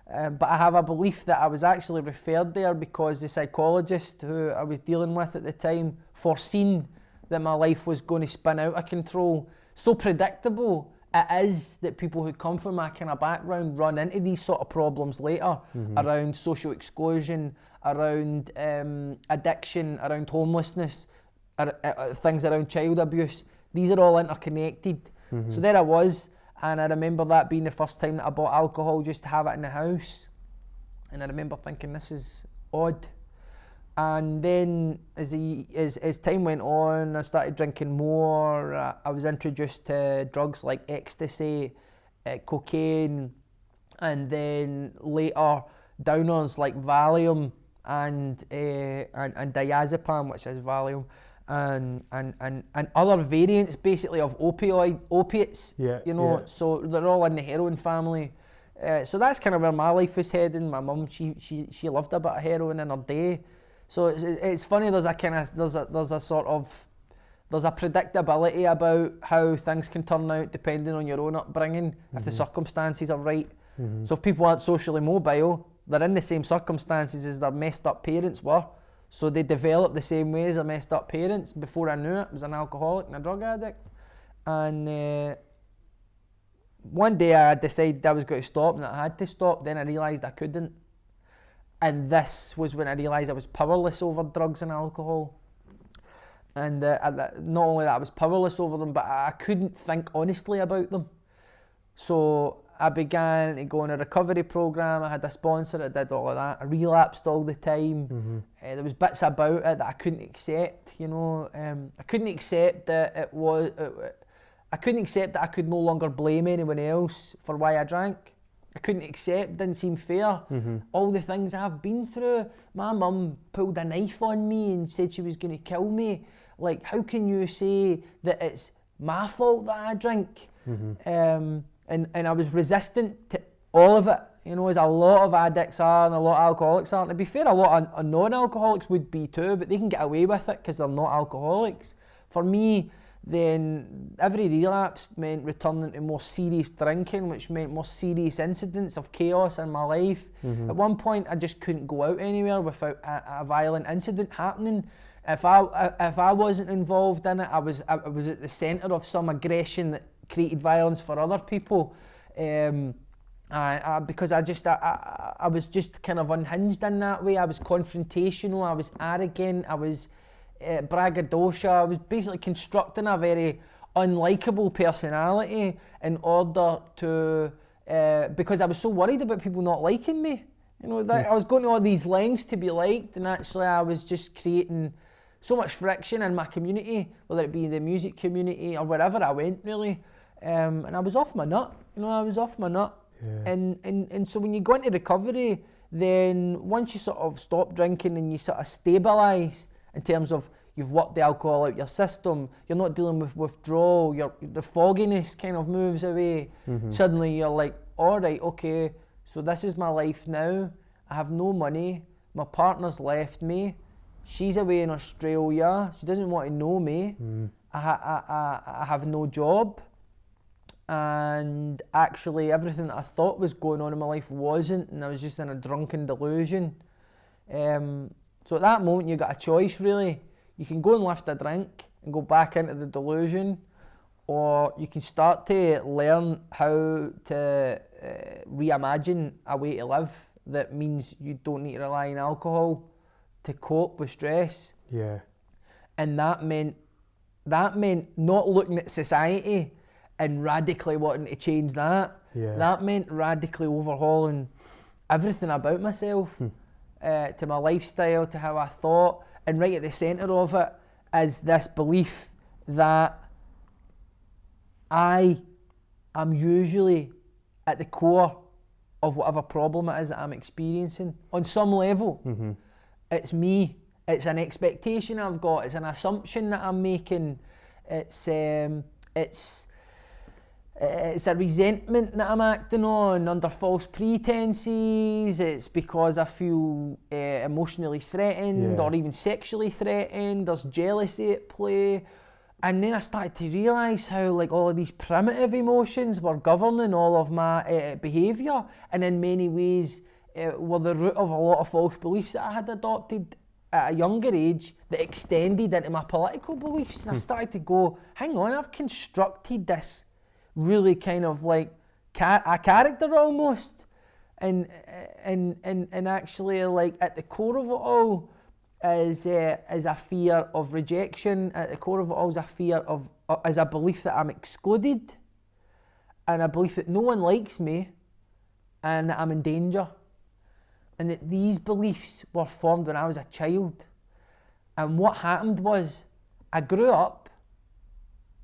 But I have a belief that I was actually referred there because the psychologist who I was dealing with at the time foreseen that my life was going to spin out of control. So predictable it is that people who come from my kind of background run into these sort of problems later, around social exclusion, around addiction, around homelessness, things around child abuse. These are all interconnected. So there I was, and I remember that being the first time that I bought alcohol just to have it in the house. And I remember thinking, this is odd. And then as time went on, I started drinking more. I was introduced to drugs like ecstasy, cocaine, and then later downers like Valium and diazepam, which is Valium, and other variants basically of opiates. So they're all in the heroin family. So that's kind of where my life was heading. My mum, she loved a bit of heroin in her day. So it's funny. There's a predictability about how things can turn out depending on your own upbringing, if the circumstances are right. So if people aren't socially mobile, they're in the same circumstances as their messed up parents were. So they develop the same way as their messed up parents. Before I knew it, I was an alcoholic and a drug addict. And one day I decided I was going to stop, and I had to stop. Then I realised I couldn't. And this was when I realised I was powerless over drugs and alcohol. And not only that I was powerless over them, but I couldn't think honestly about them. So I began to go on a recovery program. I had a sponsor. I did all of that. I relapsed all the time. There was bits about it that I couldn't accept. I couldn't accept that I couldn't accept that I could no longer blame anyone else for why I drank. I couldn't accept, didn't seem fair. All the things I've been through. My mum pulled a knife on me and said she was going to kill me. Like, how can you say that it's my fault that I drink? And I was resistant to all of it, as a lot of addicts are and a lot of alcoholics are. To be fair, a lot of non-alcoholics would be too, but they can get away with it because they're not alcoholics. For me, then every relapse meant returning to more serious drinking, which meant more serious incidents of chaos in my life. At one point, I just couldn't go out anywhere without a violent incident happening. If I wasn't involved in it, I was at the centre of some aggression that created violence for other people. Because I was just kind of unhinged in that way. I was confrontational, I was arrogant, I was braggadocio. I was basically constructing a very unlikable personality in order to, because I was so worried about people not liking me. You know, that I was going to all these lengths to be liked, and actually I was just creating so much friction in my community, whether it be the music community or wherever I went, really. And I was off my nut. You know, I was off my nut. Yeah. And so when you go into recovery, then once you sort of stop drinking and you sort of stabilise in terms of you've worked the alcohol out your system, you're not dealing with withdrawal, the fogginess kind of moves away. Suddenly you're like, all right, okay, so this is my life now. I have no money. My partner's left me. She's away in Australia. She doesn't want to know me. I have no job. And actually everything that I thought was going on in my life wasn't, and I was just in a drunken delusion. So at that moment you got a choice, really. You can go and lift a drink and go back into the delusion, or you can start to learn how to reimagine a way to live that means you don't need to rely on alcohol to cope with stress. Yeah. And that meant not looking at society and radically wanting to change that. Yeah. That meant radically overhauling everything about myself, to my lifestyle, to how I thought, and right at the centre of it is this belief that I am usually at the core of whatever problem it is that I'm experiencing. On some level, it's me. It's an expectation I've got. It's an assumption that I'm making. It's a resentment that I'm acting on under false pretenses. It's because I feel emotionally threatened or even sexually threatened. There's jealousy at play. And then I started to realise how like all of these primitive emotions were governing all of my behaviour, and in many ways were the root of a lot of false beliefs that I had adopted at a younger age that extended into my political beliefs. And I started to go, hang on, I've constructed this really kind of like a character almost, and actually like at the core of it all is a fear of rejection. At the core of it all is a fear of is a belief that I'm excluded, and a belief that no one likes me, and that I'm in danger, and that these beliefs were formed when I was a child. And what happened was, I grew up,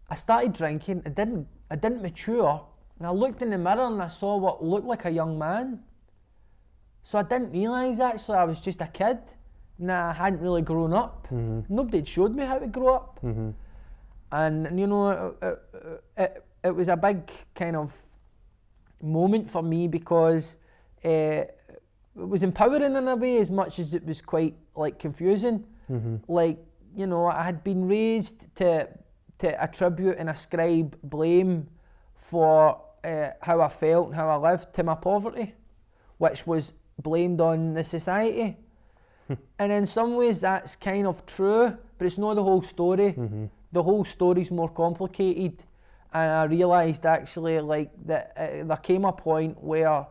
I started drinking, I didn't mature, and I looked in the mirror and I saw what looked like a young man. So I didn't realise actually I was just a kid, and I hadn't really grown up. Nobody had showed me how to grow up. And you know, it was a big kind of moment for me, because it was empowering in a way as much as it was quite like confusing. Like, you know, I had been raised to attribute and ascribe blame for how I felt and how I lived to my poverty, which was blamed on the society. And in some ways that's kind of true, but it's not the whole story. The whole story's more complicated, and I realised actually like that there came a point where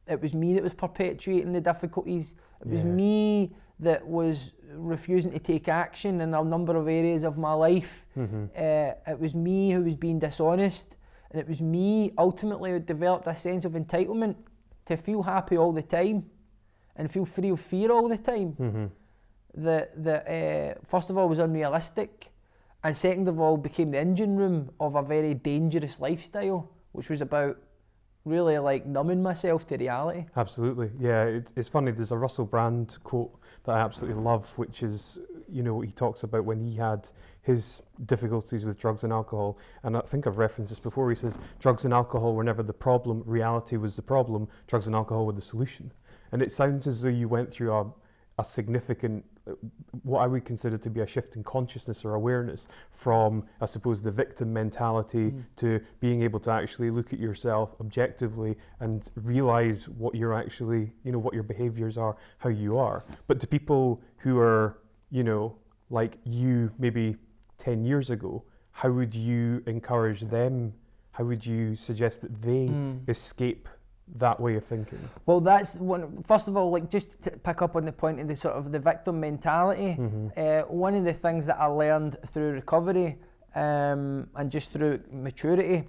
it was me that was perpetuating the difficulties. It was me that was refusing to take action in a number of areas of my life. It was me who was being dishonest, and it was me ultimately who developed a sense of entitlement to feel happy all the time and feel free of fear all the time. That first of all was unrealistic, and second of all became the engine room of a very dangerous lifestyle, which was about really like numbing myself to reality. Absolutely, yeah. It's funny, there's a Russell Brand quote that I absolutely love, which is, you know, he talks about when he had his difficulties with drugs and alcohol, and I think I've referenced this before. He says drugs and alcohol were never the problem, reality was the problem, drugs and alcohol were the solution. And it sounds as though you went through a significant what I would consider to be a shift in consciousness or awareness from, I suppose, the victim mentality to being able to actually look at yourself objectively and realize what you're actually, what your behaviors are, how you are. But to people who are, like you maybe 10 years ago, how would you encourage them? How would you suggest that they escape that way of thinking? Well, that's one. First of all, like, just to pick up on the point of the sort of the victim mentality. One of the things that I learned through recovery and just through maturity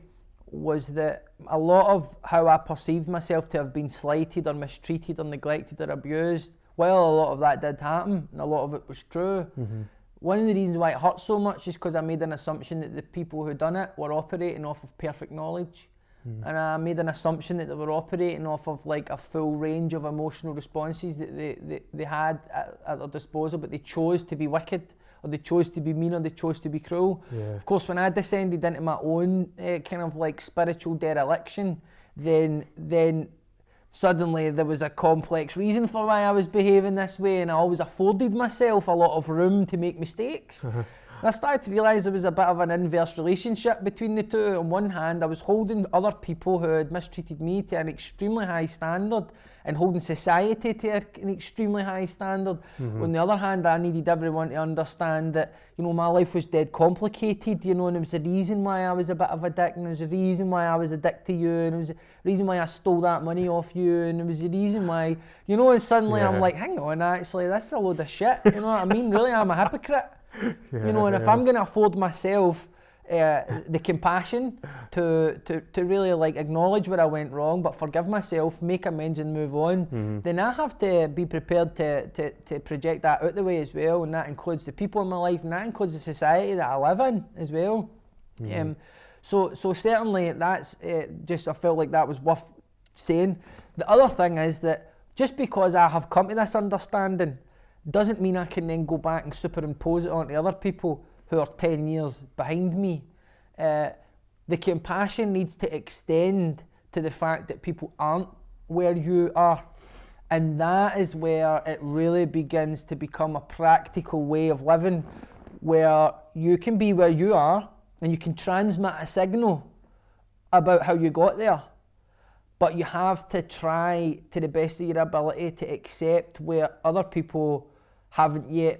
was that a lot of how I perceived myself to have been slighted or mistreated or neglected or abused, well, a lot of that did happen and a lot of it was true. One of the reasons why it hurt so much is because I made an assumption that the people who done it were operating off of perfect knowledge. And I made an assumption that they were operating off of like a full range of emotional responses that they had at their disposal, but they chose to be wicked, or they chose to be mean, or they chose to be cruel. Of course, when I descended into my own kind of like spiritual dereliction, then suddenly there was a complex reason for why I was behaving this way, and I always afforded myself a lot of room to make mistakes. And I started to realise there was a bit of an inverse relationship between the two. On one hand, I was holding other people who had mistreated me to an extremely high standard and holding society to an extremely high standard. On the other hand, I needed everyone to understand that, my life was dead complicated, and there was a reason why I was a bit of a dick, and there was a reason why I was a dick to you, and there was a reason why I stole that money off you, and there was a reason why, and suddenly I'm like, hang on, actually, this is a load of shit, you know what I mean? Really, I'm a hypocrite. And if I'm going to afford myself the compassion to really like acknowledge where I went wrong, but forgive myself, make amends and move on, then I have to be prepared to project that out the way as well, and that includes the people in my life, and that includes the society that I live in as well. So certainly that's just, I felt like that was worth saying. The other thing is that just because I have come to this understanding doesn't mean I can then go back and superimpose it onto other people who are 10 years behind me. The compassion needs to extend to the fact that people aren't where you are. And that is where it really begins to become a practical way of living, where you can be where you are and you can transmit a signal about how you got there. But you have to try to the best of your ability to accept where other people haven't yet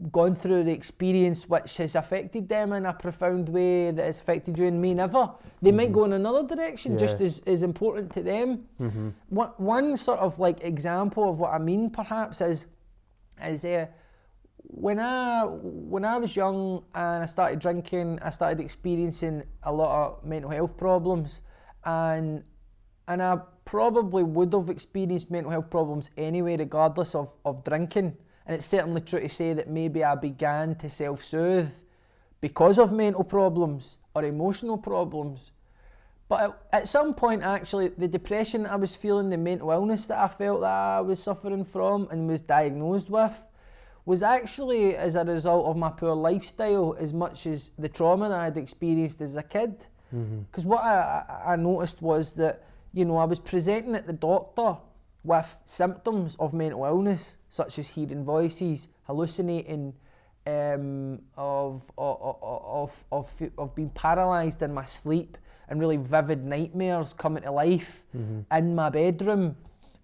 gone through the experience which has affected them in a profound way that has affected you and me never. They might go in another direction just as important to them. One sort of like example of what I mean perhaps is when I was young and I started drinking, I started experiencing a lot of mental health problems, and I probably would have experienced mental health problems anyway regardless of drinking. And it's certainly true to say that maybe I began to self-soothe because of mental problems or emotional problems. But at some point, actually, the depression I was feeling, the mental illness that I felt that I was suffering from and was diagnosed with, was actually as a result of my poor lifestyle as much as the trauma that I had experienced as a kid. Because what I noticed was that, I was presenting at the doctor with symptoms of mental illness, such as hearing voices, hallucinating, of being paralysed in my sleep, and really vivid nightmares coming to life in my bedroom.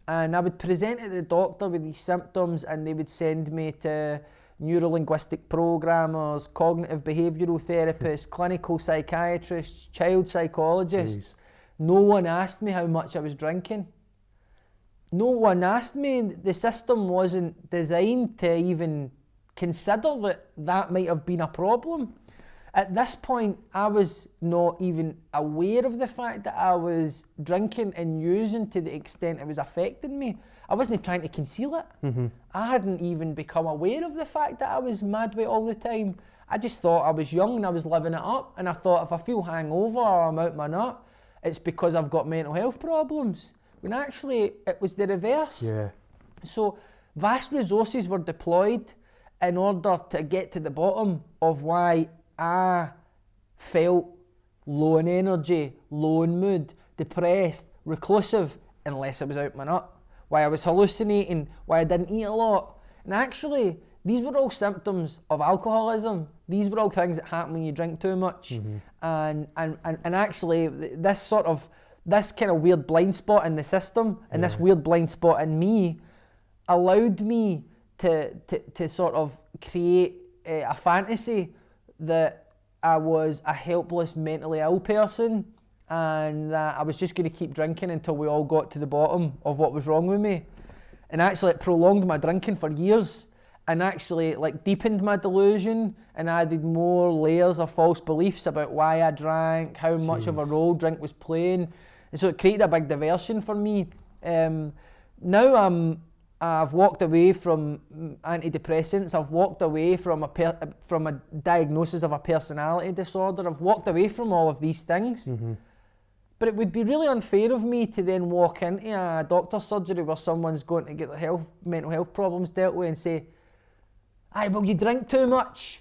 And I would present at the doctor with these symptoms, and they would send me to neuro-linguistic programmers, cognitive behavioural therapists, clinical psychiatrists, child psychologists. No one asked me how much I was drinking. No one asked me. The system wasn't designed to even consider that might have been a problem. At this point, I was not even aware of the fact that I was drinking and using to the extent it was affecting me. I wasn't trying to conceal it. I hadn't even become aware of the fact that I was mad with all the time. I just thought I was young and I was living it up, and I thought if I feel hangover or I'm out my nut, it's because I've got mental health problems. When actually it was the reverse. So vast resources were deployed in order to get to the bottom of why I felt low in energy, low in mood, depressed, reclusive, unless I was out my nut. Why I was hallucinating, why I didn't eat a lot, And actually, these were all symptoms of alcoholism. These were all things that happen when you drink too much. And actually, this kind of weird blind spot in the system, and this weird blind spot in me, allowed me to sort of create a fantasy that I was a helpless, mentally ill person, and that I was just going to keep drinking until we all got to the bottom of what was wrong with me. And actually, it prolonged my drinking for years, and actually like deepened my delusion and added more layers of false beliefs about why I drank, how much of a role drink was playing, and so it created a big diversion for me. Now I've walked away from antidepressants. I've walked away from a diagnosis of a personality disorder. I've walked away from all of these things. But it would be really unfair of me to then walk into a doctor's surgery where someone's going to get their mental health problems dealt with and say, aye, well, you drink too much.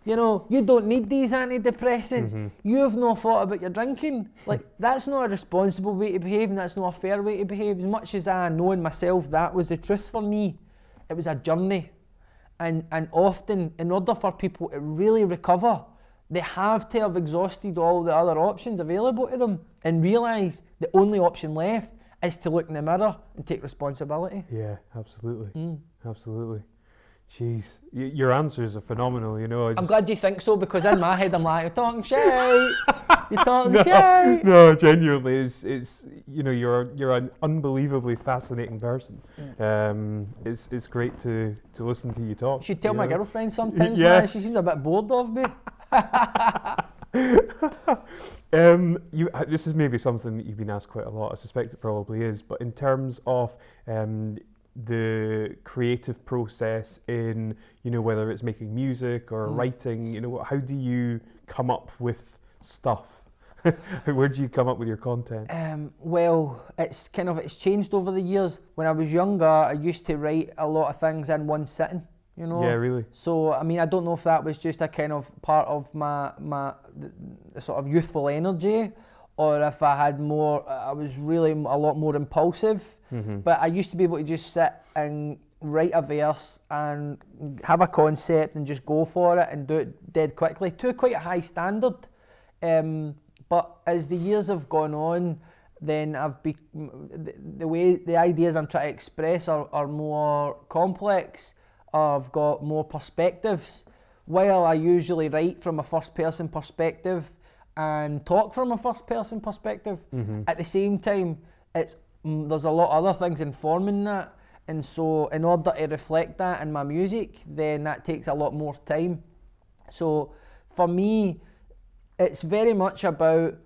You know, you don't need these antidepressants. You've no thought about your drinking. Like, that's not a responsible way to behave, and that's not a fair way to behave. As much as I know in myself that was the truth for me, it was a journey. And often, in order for people to really recover, they have to have exhausted all the other options available to them and realise the only option left is to look in the mirror and take responsibility. Yeah, absolutely. Absolutely. Jeez, your answers are phenomenal, you know. I'm glad you think so, because in my head I'm like, you're talking shit. You're talking shit. No, genuinely, it's you know, you're an unbelievably fascinating person. It's great to listen to you talk. You should tell my girlfriend sometimes, Yeah. man. She seems a bit bored of me. This is maybe something that you've been asked quite a lot. I suspect it probably is, but in terms of the creative process in, you know, whether it's making music or writing, you know, how do you come up with stuff? Where do you come up with your content? Well, it's changed over the years. When I was younger, I used to write a lot of things in one sitting, you know. Yeah, really. So, I mean, I don't know if that was just a kind of part of the sort of youthful energy, or if I was really a lot more impulsive. But I used to be able to just sit and write a verse and have a concept and just go for it and do it dead quickly to quite a high standard. But as the years have gone on, then the ideas I'm trying to express are more complex. I've got more perspectives. While I usually write from a first person perspective and talk from a first person perspective, at the same time, there's a lot of other things informing that. And so in order to reflect that in my music, then that takes a lot more time. So for me, it's very much about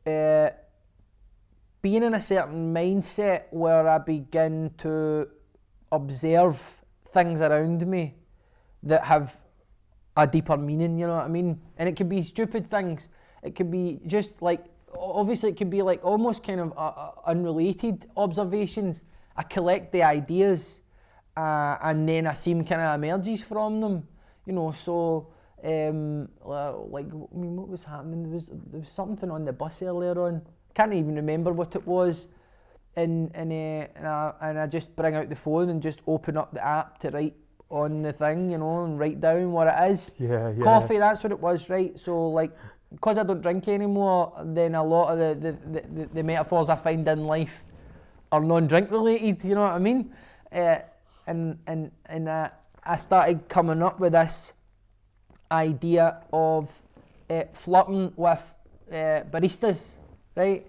being in a certain mindset where I begin to observe things around me that have a deeper meaning, you know what I mean? And it could be stupid things. It could be just like, obviously it could be like almost kind of unrelated observations. I collect the ideas and then a theme kind of emerges from them, you know. So what was happening? There was something on the bus earlier on. Can't even remember what it was. And I just bring out the phone and just open up the app to write on the thing, you know, and write down what it is. Yeah. Coffee, that's what it was, right? So like, because I don't drink anymore, then a lot of the metaphors I find in life are non-drink related, you know what I mean? And I started coming up with this idea of flirting with baristas, right?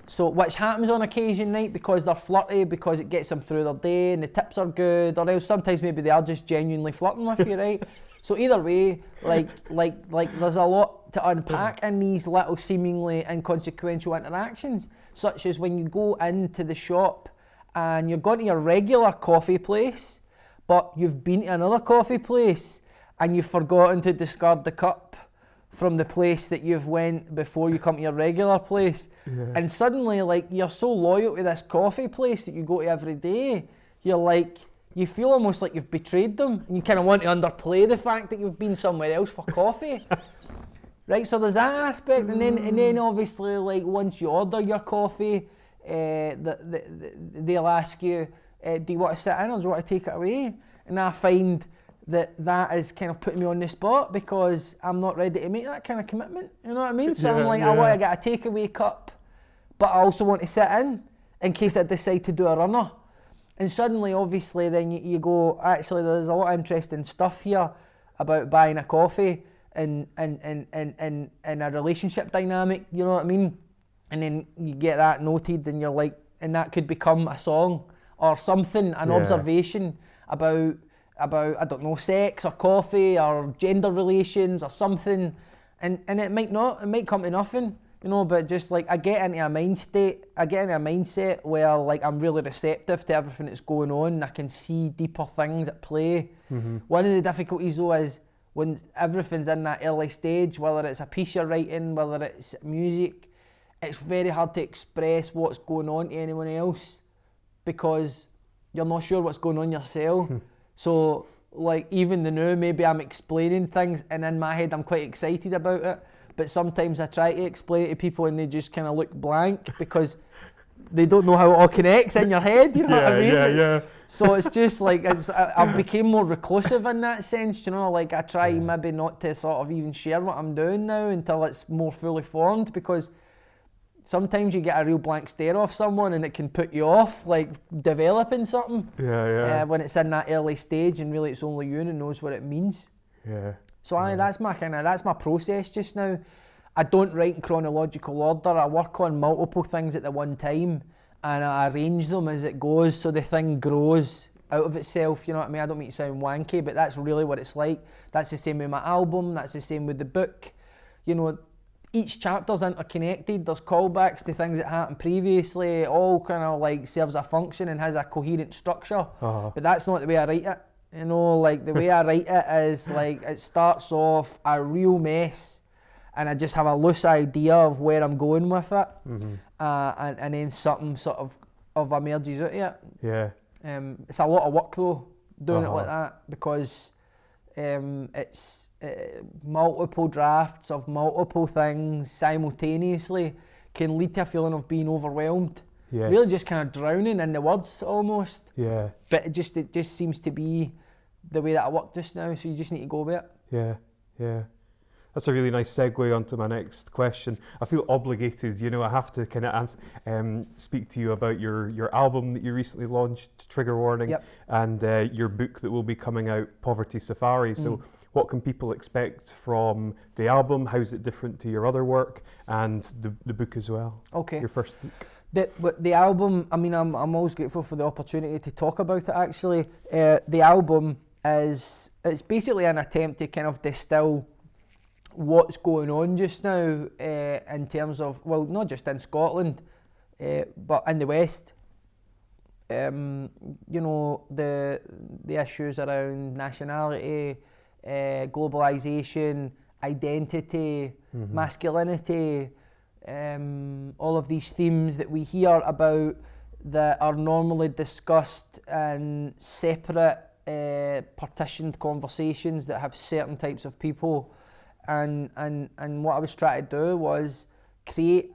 So, which happens on occasion, right? Because they're flirty, because it gets them through their day and the tips are good, or else sometimes maybe they are just genuinely flirting with you, right? So either way, like there's a lot to unpack in these little seemingly inconsequential interactions, such as when you go into the shop and you're going to your regular coffee place, but you've been to another coffee place and you've forgotten to discard the cup from the place that you've went before you come to your regular place. Yeah. And suddenly, like, you're so loyal to this coffee place that you go to every day, you're like, you feel almost like you've betrayed them, and you kind of want to underplay the fact that you've been somewhere else for coffee. Right, so there's that aspect, and then obviously, like, once you order your coffee, they'll ask you, do you want to sit in or do you want to take it away? And I find that is kind of putting me on the spot because I'm not ready to make that kind of commitment. You know what I mean? So I'm like, I want to get a takeaway cup, but I also want to sit in case I decide to do a runner. And suddenly, obviously, then you go, actually, there's a lot of interesting stuff here about buying a coffee and a relationship dynamic, you know what I mean? And then you get that noted and you're like, and that could become a song or something, an observation about, I don't know, sex or coffee or gender relations or something. And it might come to nothing, you know, but just like I get into a mindset where like I'm really receptive to everything that's going on and I can see deeper things at play. One of the difficulties though is when everything's in that early stage, whether it's a piece you're writing, whether it's music, it's very hard to express what's going on to anyone else because you're not sure what's going on yourself. So like even now maybe I'm explaining things and in my head I'm quite excited about it, but sometimes I try to explain it to people and they just kind of look blank because they don't know how it all connects in your head, you know what I mean? Yeah. So it's just like, I've become more reclusive in that sense, you know, like I try maybe not to sort of even share what I'm doing now until it's more fully formed because sometimes you get a real blank stare off someone and it can put you off, like developing something. When it's in that early stage and really it's only you that knows what it means. So that's my process just now. I don't write in chronological order. I work on multiple things at the one time and I arrange them as it goes so the thing grows out of itself, you know what I mean? I don't mean to sound wanky, but that's really what it's like. That's the same with my album, that's the same with the book. You know, each chapter's interconnected, there's callbacks to things that happened previously, it all kind of like serves a function and has a coherent structure, but that's not the way I write it. You know, like the way I write it is like it starts off a real mess and I just have a loose idea of where I'm going with it, and then something sort of emerges out of it. It's a lot of work though, doing it like that, because it's multiple drafts of multiple things simultaneously can lead to a feeling of being overwhelmed. Really just kind of drowning in the words almost. But it just seems to be the way that I work just now, so you just need to go with it. That's a really nice segue onto my next question. I feel obligated, you know, I have to kind of speak to you about your album that you recently launched, Trigger Warning, and your book that will be coming out, Poverty Safari. So what can people expect from the album? How's it different to your other work? And the book as well. Okay. Your first book. The album, I mean, I'm always grateful for the opportunity to talk about it actually. The album it's basically an attempt to kind of distill what's going on just now in terms of, well, not just in Scotland, but in the West. You know, the issues around nationality, globalisation, identity, masculinity, all of these themes that we hear about that are normally discussed in separate partitioned conversations that have certain types of people. And what I was trying to do was create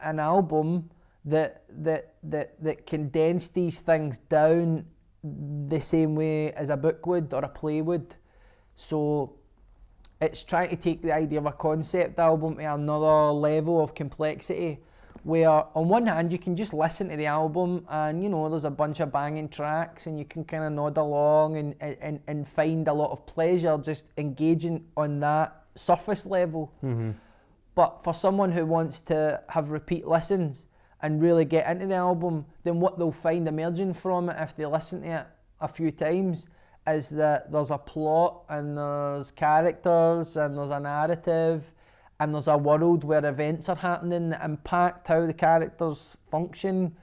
an album that condensed these things down the same way as a book would or a play would. So it's trying to take the idea of a concept album to another level of complexity, where on one hand you can just listen to the album and, you know, there's a bunch of banging tracks and you can kind of nod along and find a lot of pleasure just engaging on that surface level. But for someone who wants to have repeat listens and really get into the album, then what they'll find emerging from it if they listen to it a few times is that there's a plot and there's characters and there's a narrative and there's a world where events are happening that impact how the characters function,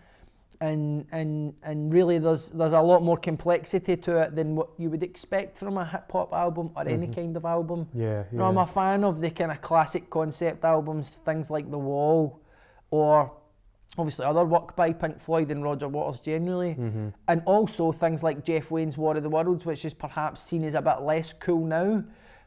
and really there's a lot more complexity to it than what you would expect from a hip hop album or any kind of album. You know, I'm a fan of the kind of classic concept albums, things like The Wall, or obviously other work by Pink Floyd and Roger Waters generally, and also things like Jeff Wayne's War of the Worlds, which is perhaps seen as a bit less cool now.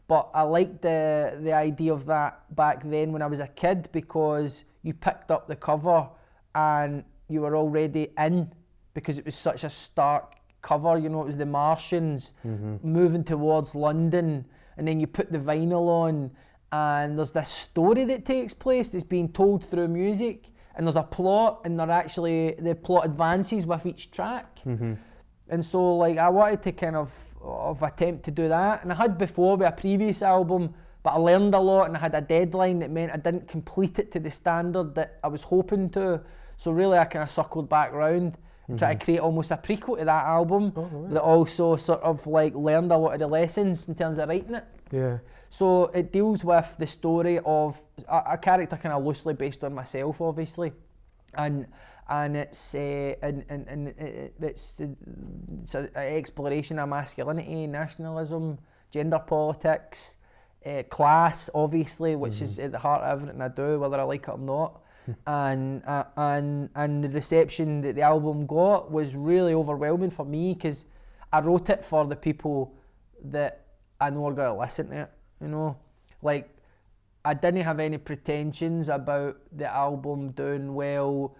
But I liked the idea of that back then when I was a kid, because you picked up the cover and you were already in, because it was such a stark cover, you know, it was the Martians moving towards London, and then you put the vinyl on, and there's this story that takes place that's being told through music, and there's a plot, and the plot advances with each track. And so like I wanted to kind of attempt to do that, and I had before with a previous album, but I learned a lot and I had a deadline that meant I didn't complete it to the standard that I was hoping to. So really I kind of circled back round and tried to create almost a prequel to that album that also sort of like learned a lot of the lessons in terms of writing it. Yeah. So it deals with the story of a character kind of loosely based on myself, obviously, and it's it's an exploration of masculinity, nationalism, gender politics, class, obviously, which is at the heart of everything I do, whether I like it or not. And the reception that the album got was really overwhelming for me, because I wrote it for the people that I know are going to listen to it, you know. Like, I didn't have any pretensions about the album doing well,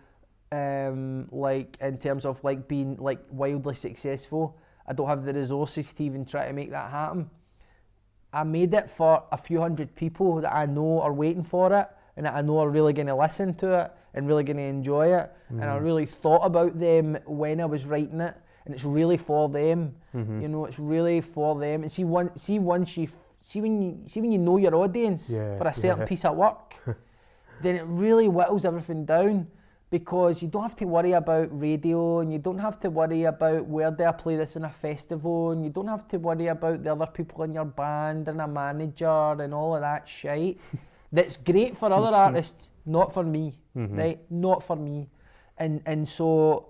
like in terms of like being like wildly successful. I don't have the resources to even try to make that happen. I made it for a few hundred people that I know are waiting for it, and that I know are really going to listen to it and really going to enjoy it. And I really thought about them when I was writing it, and it's really for them. You know, it's really for them. And see when you know your audience for a certain piece of work, then it really whittles everything down, because you don't have to worry about radio, and you don't have to worry about where do I play this in a festival, and you don't have to worry about the other people in your band and a manager and all of that shite. That's great for other artists, not for me, right? Not for me. And so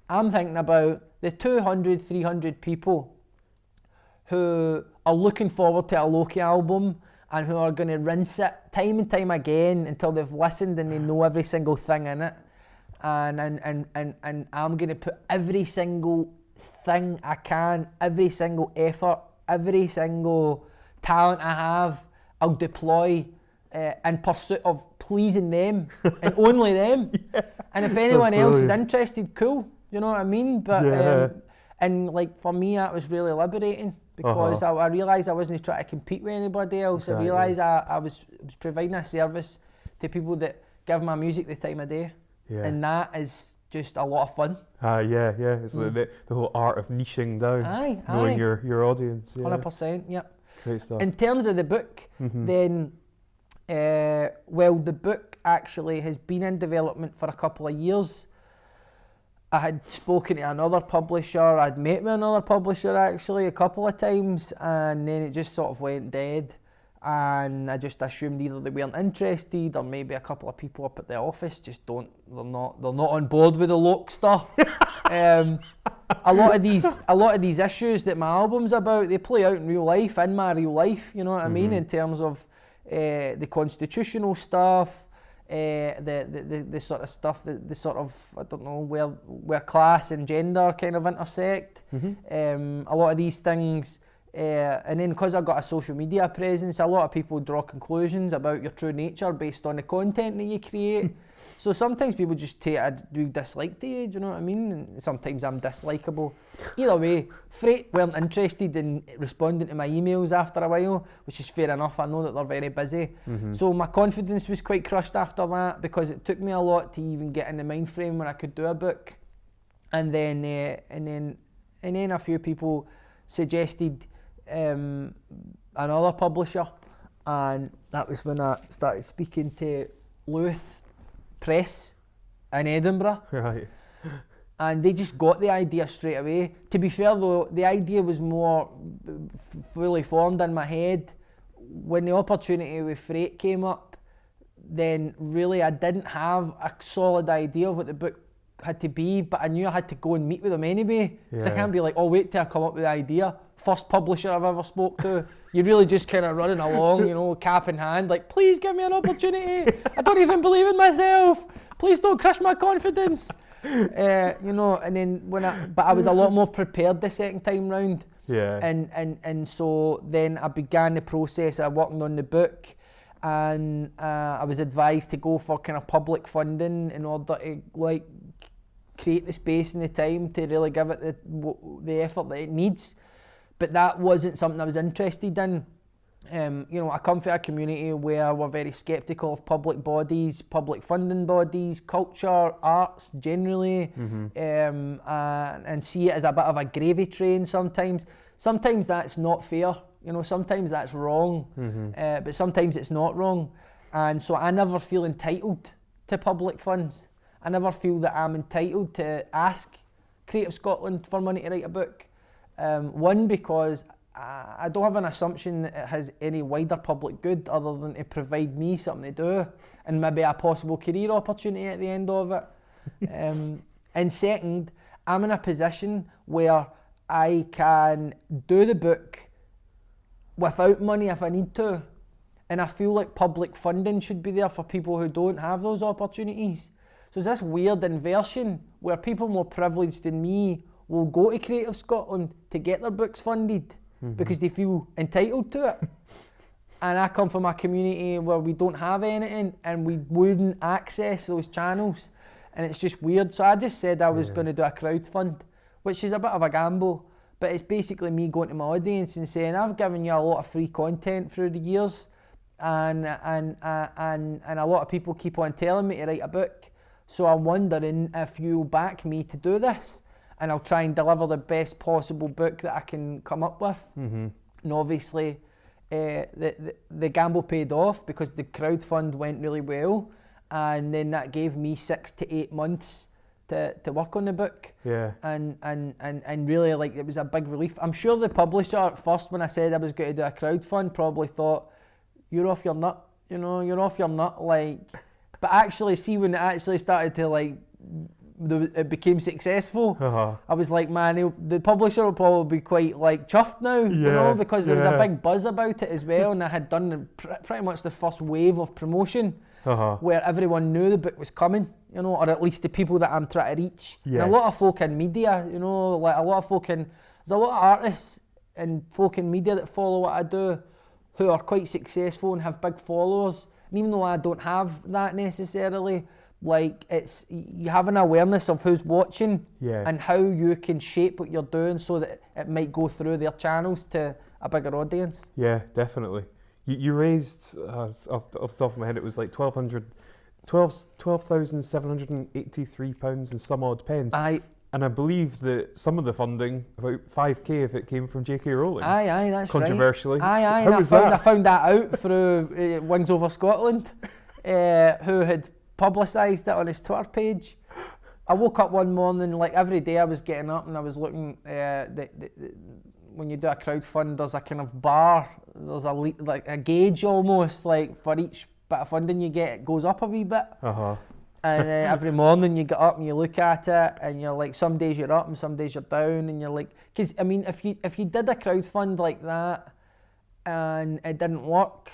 I'm thinking about the 200, 300 people who are looking forward to a Loki album and who are going to rinse it time and time again until they've listened and they know every single thing in it. And I'm going to put every single thing I can, every single effort, every single talent I have, I'll deploy in pursuit of pleasing them and only them. And if anyone else is interested, cool, you know what I mean? But and like for me, that was really liberating, because I realised I wasn't trying to compete with anybody else. Exactly. I realised I was providing a service to people that give my music the time of day. And that is just a lot of fun. It's like the whole art of niching down, knowing your audience. 100%, yeah. Great stuff. In terms of the book, then, well, the book actually has been in development for a couple of years. I had spoken to another publisher, I'd met with another publisher actually a couple of times, and then it just sort of went dead. And I just assumed either they weren't interested, or maybe a couple of people up at the office just they're not on board with the Loki stuff. A lot of these issues that my album's about, they play out in real life, in my real life, you know what I mean, in terms of the constitutional stuff, the sort of stuff, the sort of, I don't know, where class and gender kind of intersect. A lot of these things. And then because I've got a social media presence, a lot of people draw conclusions about your true nature based on the content that you create. So sometimes people just take a real dislike to you, do you know what I mean? And sometimes I'm dislikable. Either way, Freight weren't interested in responding to my emails after a while, which is fair enough. I know that they're very busy. So my confidence was quite crushed after that, because it took me a lot to even get in the mind frame when I could do a book. And then a few people suggested another publisher, and that was when I started speaking to Louth Press in Edinburgh. Right. And they just got the idea straight away. To be fair though, the idea was more fully formed in my head. When the opportunity with Freight came up, then really I didn't have a solid idea of what the book had to be, but I knew I had to go and meet with them anyway. So I can't be like, oh, wait till I come up with the idea. First publisher I've ever spoke to. You're really just kind of running along, you know, cap in hand, like, please give me an opportunity. I don't even believe in myself. Please don't crush my confidence. You know, and then but I was a lot more prepared the second time round. And so then I began the process of working on the book, and I was advised to go for kind of public funding in order to like create the space and the time to really give it the effort that it needs. But that wasn't something I was interested in. I come from a community where we're very sceptical of public bodies, public funding bodies, culture, arts generally, and see it as a bit of a gravy train sometimes. Sometimes that's not fair, sometimes that's wrong, but sometimes it's not wrong. And so I never feel entitled to public funds. I never feel that I'm entitled to ask Creative Scotland for money to write a book. One, because I don't have an assumption that it has any wider public good other than to provide me something to do and maybe a possible career opportunity at the end of it. And second, I'm in a position where I can do the book without money if I need to. And I feel like public funding should be there for people who don't have those opportunities. So it's this weird inversion where people more privileged than me will go to Creative Scotland to get their books funded because they feel entitled to it. And I come from a community where we don't have anything and we wouldn't access those channels. And it's just weird. So I just said I was going to do a crowdfund, which is a bit of a gamble, but it's basically me going to my audience and saying, I've given you a lot of free content through the years and a lot of people keep on telling me to write a book. So I'm wondering if you'll back me to do this. And I'll try and deliver the best possible book that I can come up with. And obviously, the gamble paid off because the crowdfund went really well, and then that gave me 6 to 8 months to work on the book. Yeah. And really, like, it was a big relief. I'm sure the publisher at first, when I said I was going to do a crowdfund, probably thought, "You're off your nut, you're off your nut." Like, but actually, see, when it actually started to it became successful, I was like, man, the publisher will probably be quite chuffed now, because there was a big buzz about it as well, and I had done pretty much the first wave of promotion where everyone knew the book was coming, or at least the people that I'm trying to reach. Yes. And a lot of folk in media, there's a lot of artists and folk in media that follow what I do who are quite successful and have big followers. And even though I don't have that necessarily, it's you have an awareness of who's watching and how you can shape what you're doing so that it might go through their channels to a bigger audience. Yeah, definitely. You raised, off the top of my head, it was like £12,783 and some odd pence. And I believe that some of the funding, about 5k if it came from J.K. Rowling. Aye, that's controversially. Right. Aye, How was that? I found that out through Wings Over Scotland, who had publicised it on his Twitter page. I woke up one morning, every day I was getting up and I was looking, when you do a crowdfund, there's a kind of bar, there's a gauge almost, for each bit of funding you get, it goes up a wee bit. And every morning you get up and you look at it and you're like, some days you're up and some days you're down, and you're like, because I mean, if you did a crowdfund like that and it didn't work,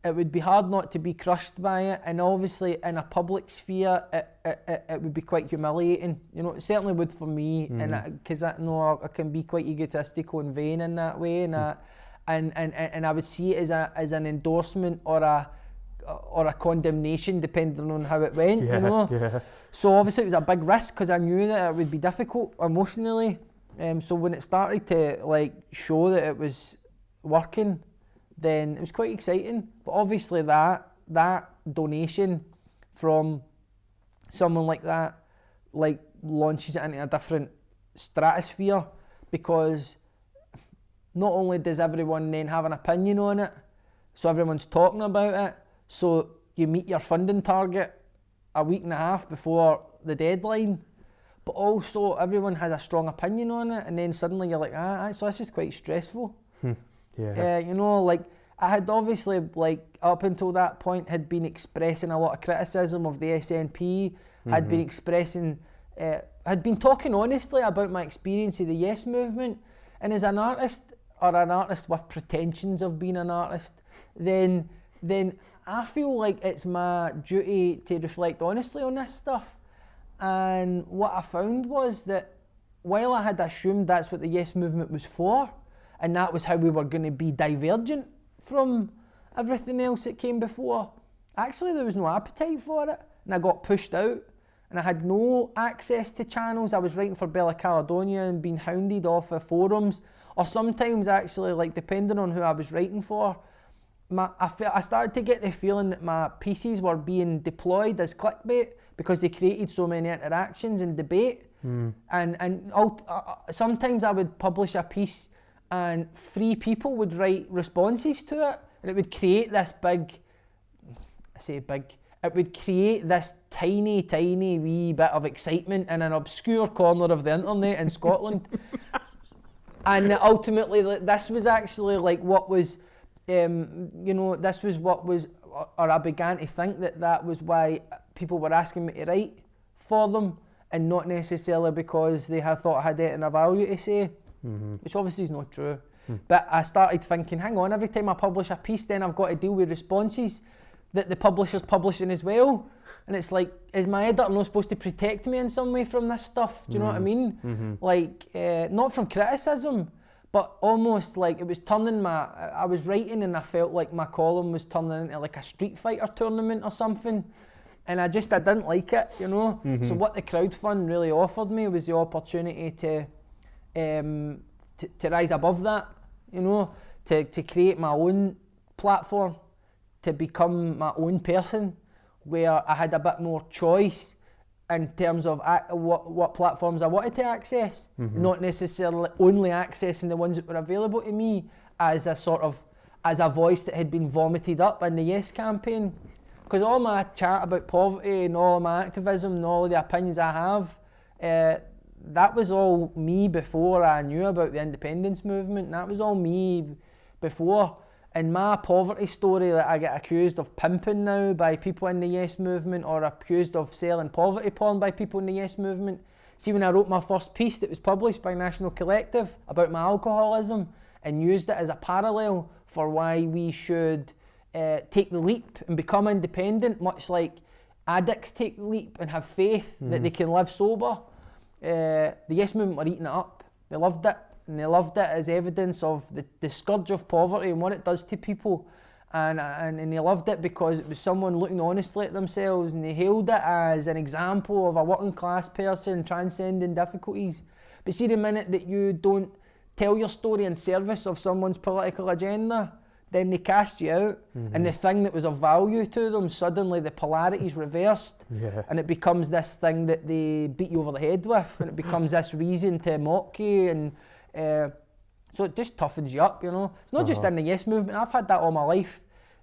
it would be hard not to be crushed by it, and obviously in a public sphere it would be quite humiliating. It certainly would for me, and because I know I can be quite egotistical and vain in that way, and I would see it as an endorsement or a condemnation depending on how it went. So obviously it was a big risk because I knew that it would be difficult emotionally. So when it started to show that it was working, then it was quite exciting. But obviously that donation from someone like that launches it into a different stratosphere, because not only does everyone then have an opinion on it, so everyone's talking about it, so you meet your funding target a week and a half before the deadline, but also everyone has a strong opinion on it, and then suddenly you're like, so this is quite stressful. I had obviously, up until that point, had been expressing a lot of criticism of the SNP, had been expressing, had been talking honestly about my experience of the Yes movement, and as an artist, or an artist with pretensions of being an artist, then I feel like it's my duty to reflect honestly on this stuff. And what I found was that while I had assumed that's what the Yes movement was for, and that was how we were going to be divergent from everything else that came before, actually there was no appetite for it, and I got pushed out. and I had no access to channels. I was writing for Bella Caledonia and being hounded off of forums, or sometimes actually, like, depending on who I was writing for, I started to get the feeling that my pieces were being deployed as clickbait because they created so many interactions and debate. And sometimes I would publish a piece and 3 people would write responses to it, and it would create this it would create this tiny wee bit of excitement in an obscure corner of the internet in Scotland. And ultimately, this was actually like what was, this was what was, or I began to think that was why people were asking me to write for them, and not necessarily because they had thought I had anything of value to say, which obviously is not true. But I started thinking, hang on, every time I publish a piece, then I've got to deal with responses that the publisher's publishing as well. And it's like, is my editor not supposed to protect me in some way from this stuff? Do you know what I mean? Like, not from criticism, but almost like it was turning I was writing and I felt like my column was turning into like a Street Fighter tournament or something. And I didn't like it, you know? So what the crowdfund really offered me was the opportunity to rise above that, you know? To create my own platform, to become my own person, where I had a bit more choice in terms of what platforms I wanted to access, not necessarily only accessing the ones that were available to me as a voice that had been vomited up in the Yes campaign. Because all my chat about poverty and all my activism and all the opinions I have, that was all me before I knew about the independence movement. That was all me before. And my poverty story that I get accused of pimping now by people in the Yes movement, or accused of selling poverty porn by people in the Yes movement. See, when I wrote my first piece that was published by National Collective about my alcoholism and used it as a parallel for why we should take the leap and become independent, much like addicts take the leap and have faith that they can live sober, the Yes movement were eating it up. They loved it. And they loved it as evidence of the scourge of poverty and what it does to people. And they loved it because it was someone looking honestly at themselves, and they hailed it as an example of a working class person transcending difficulties. But see, the minute that you don't tell your story in service of someone's political agenda, then they cast you out. And the thing that was of value to them, suddenly the polarity's reversed. And it becomes this thing that they beat you over the head with, and it becomes this reason to mock you. And so it just toughens you up, you know. It's not just in the Yes movement. I've had that all my life,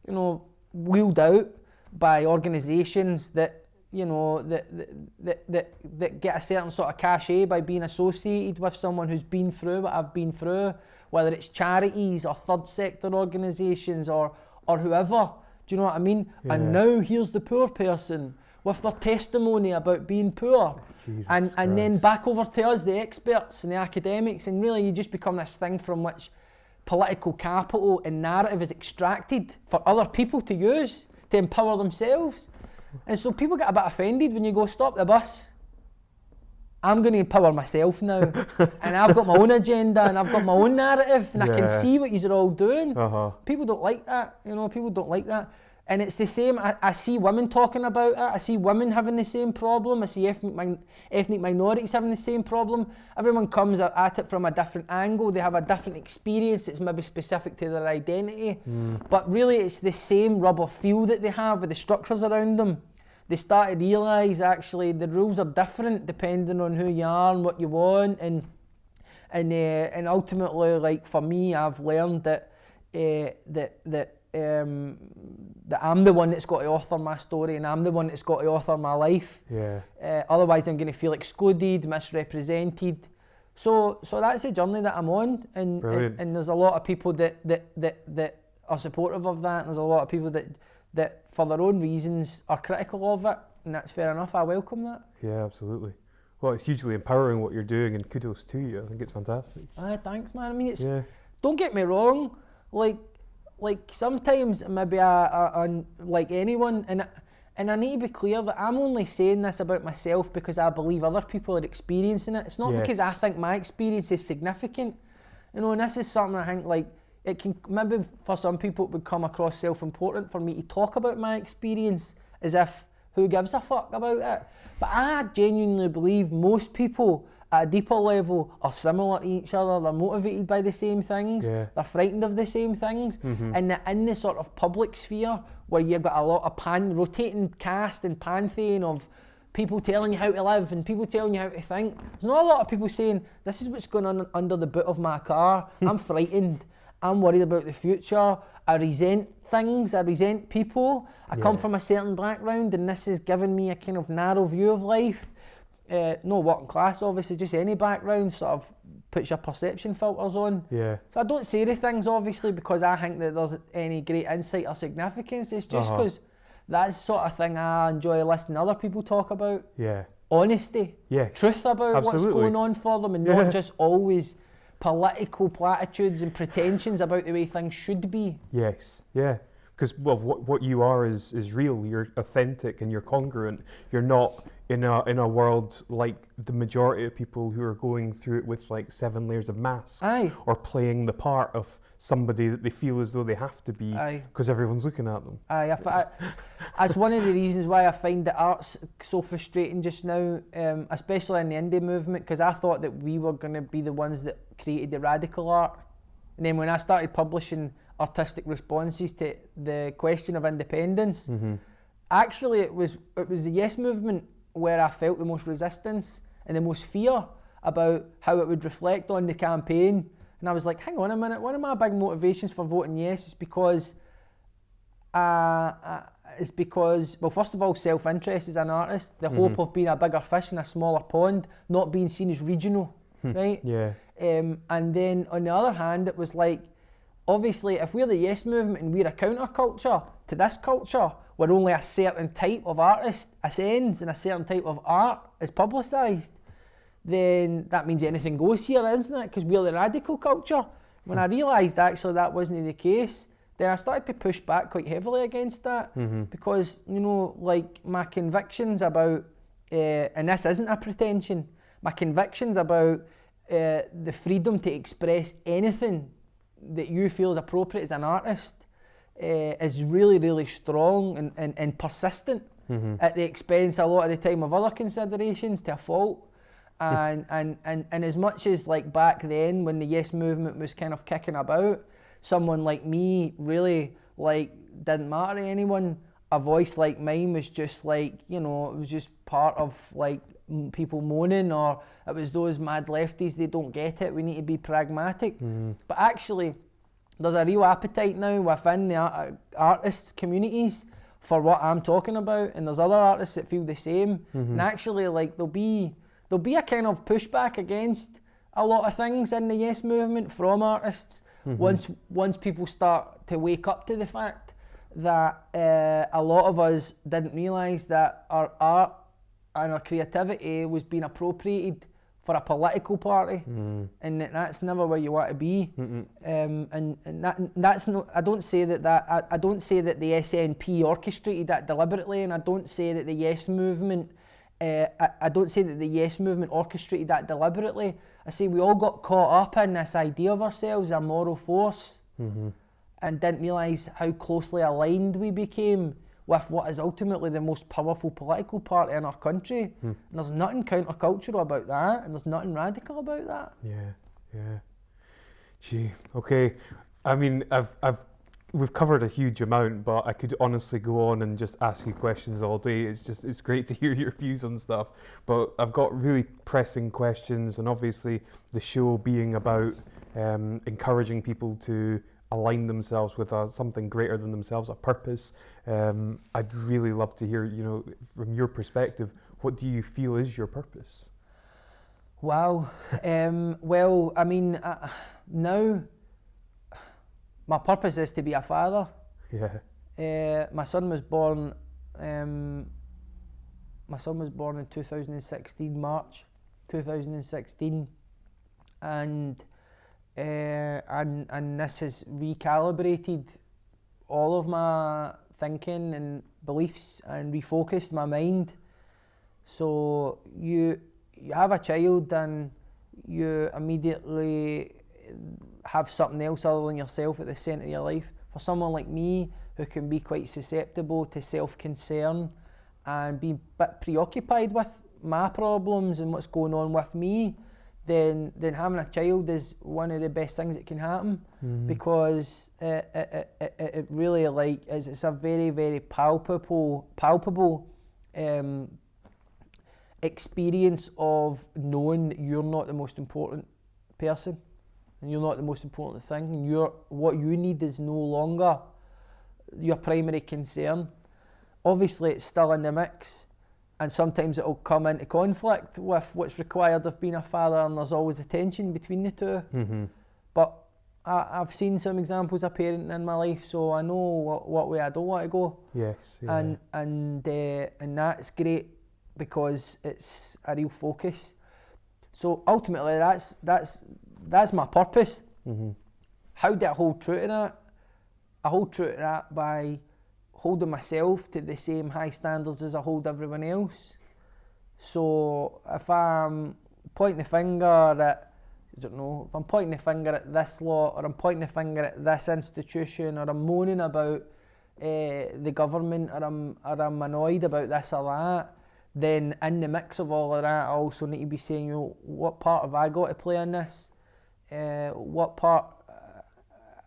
you know, wheeled out by organisations that, you know, that get a certain sort of cachet by being associated with someone who's been through what I've been through, whether it's charities or third sector organisations or whoever. Do you know what I mean? And now here's the poor person with their testimony about being poor, and then back over to us, the experts and the academics, and really you just become this thing from which political capital and narrative is extracted for other people to use to empower themselves. And so people get a bit offended when you go, stop the bus, I'm going to empower myself now, and I've got my own agenda and I've got my own narrative, and I can see what you're all doing. People don't like that, you know, people don't like that. And it's the same, I see women talking about it, I see women having the same problem, I see ethnic minorities having the same problem. Everyone comes at it from a different angle, they have a different experience that's maybe specific to their identity, but really it's the same rubber feel that they have with the structures around them. They start to realise actually the rules are different depending on who you are and what you want, and ultimately, like for me, I've learned that I'm the one that's got to author my story, and I'm the one that's got to author my life. Otherwise I'm going to feel excluded, misrepresented. So that's the journey that I'm on, and there's a lot of people that are supportive of that, and there's a lot of people that for their own reasons are critical of it, and that's fair enough. I welcome that. Yeah, absolutely. Well, it's hugely empowering what you're doing, and kudos to you. I think it's fantastic. Thanks, man. I mean, it's don't get me wrong, like sometimes maybe I like anyone, and I need to be clear that I'm only saying this about myself because I believe other people are experiencing it. It's not because I think my experience is significant, you know. And this is something I think, like, it can maybe for some people it would come across self-important for me to talk about my experience as if who gives a fuck about it? But I genuinely believe most people at a deeper level are similar to each other. They're motivated by the same things. Yeah. They're frightened of the same things. And in the sort of public sphere where you've got a lot of rotating cast and pantheon of people telling you how to live and people telling you how to think, there's not a lot of people saying, this is what's going on under the boot of my car. I'm frightened. I'm worried about the future. I resent things. I resent people. I come from a certain background and this has given me a kind of narrow view of life. No working class, obviously, just any background sort of puts your perception filters on. Yeah. So I don't say the things, obviously, because I think that there's any great insight or significance. It's just because that's the sort of thing I enjoy listening to other people talk about. Yeah. Honesty. Yes. Truth about Absolutely. what's going on for them and not just always political platitudes and pretensions about the way things should be. Yes. Yeah. Because what you are is real. You're authentic and you're congruent. You're not in a world like the majority of people who are going through it with like 7 layers of masks. Aye. Or playing the part of somebody that they feel as though they have to be because everyone's looking at them. That's one of the reasons why I find the art's so frustrating just now, especially in the indie movement, because I thought that we were going to be the ones that created the radical art. And then when I started publishing artistic responses to the question of independence, actually it was the Yes movement where I felt the most resistance and the most fear about how it would reflect on the campaign. And I was like, hang on a minute, one of my big motivations for voting yes is because, well, first of all, self-interest as an artist, the hope of being a bigger fish in a smaller pond, not being seen as regional, right? Yeah. And then on the other hand, it was like, obviously, if we're the Yes movement and we're a counterculture to this culture, where only a certain type of artist ascends and a certain type of art is publicised, then that means anything goes here, isn't it? Because we're the radical culture. When I realised actually that wasn't the case, then I started to push back quite heavily against that because, you know, like my convictions about, and this isn't a pretension, my convictions about the freedom to express anything that you feel is appropriate as an artist is really, really strong and persistent at the expense a lot of the time of other considerations to a fault. And as much as like back then when the Yes movement was kind of kicking about, someone like me really like didn't matter to anyone. A voice like mine was just like, you know, it was just part of like people moaning, or it was those mad lefties, they don't get it, we need to be pragmatic. But actually there's a real appetite now within the artists communities for what I'm talking about, and there's other artists that feel the same. And actually like there'll be a kind of pushback against a lot of things in the Yes movement from artists once people start to wake up to the fact that a lot of us didn't realise that our art and our creativity was being appropriated for a political party, and that's never where you want to be. And that's no. I don't say that I don't say that the SNP orchestrated that deliberately, and I don't say that the Yes movement. I don't say that the Yes movement orchestrated that deliberately. I say we all got caught up in this idea of ourselves, a moral force, and didn't realise how closely aligned we became with what is ultimately the most powerful political party in our country. And there's nothing countercultural about that, and there's nothing radical about that. Yeah. Gee, okay. I mean, we've covered a huge amount, but I could honestly go on and just ask you questions all day. It's great to hear your views on stuff, but I've got really pressing questions, and obviously the show being about encouraging people to align themselves with something greater than themselves, a purpose. I'd really love to hear, you know, from your perspective, what do you feel is your purpose? Wow. Well, I mean, now my purpose is to be a father. Yeah. My son was born. My son was born in 2016, March 2016, and this has recalibrated all of my thinking and beliefs and refocused my mind. So you have a child and you immediately have something else other than yourself at the centre of your life. For someone like me who can be quite susceptible to self-concern and be a bit preoccupied with my problems and what's going on with me, then having a child is one of the best things that can happen, because it really it's a very, very palpable experience of knowing that you're not the most important person and you're not the most important thing, and what you need is no longer your primary concern. Obviously it's still in the mix, and sometimes it'll come into conflict with what's required of being a father, and there's always a tension between the two. But I've seen some examples of parenting in my life, so I know what way I don't want to go. Yes. Yeah. And that's great, because it's a real focus. So ultimately that's my purpose. How do I hold true to that? I hold true to that by holding myself to the same high standards as I hold everyone else. So if I'm pointing the finger at, if I'm pointing the finger at this lot, or I'm pointing the finger at this institution, or I'm moaning about the government, or I'm annoyed about this or that, then in the mix of all of that, I also need to be saying, what part have I got to play in this? What part,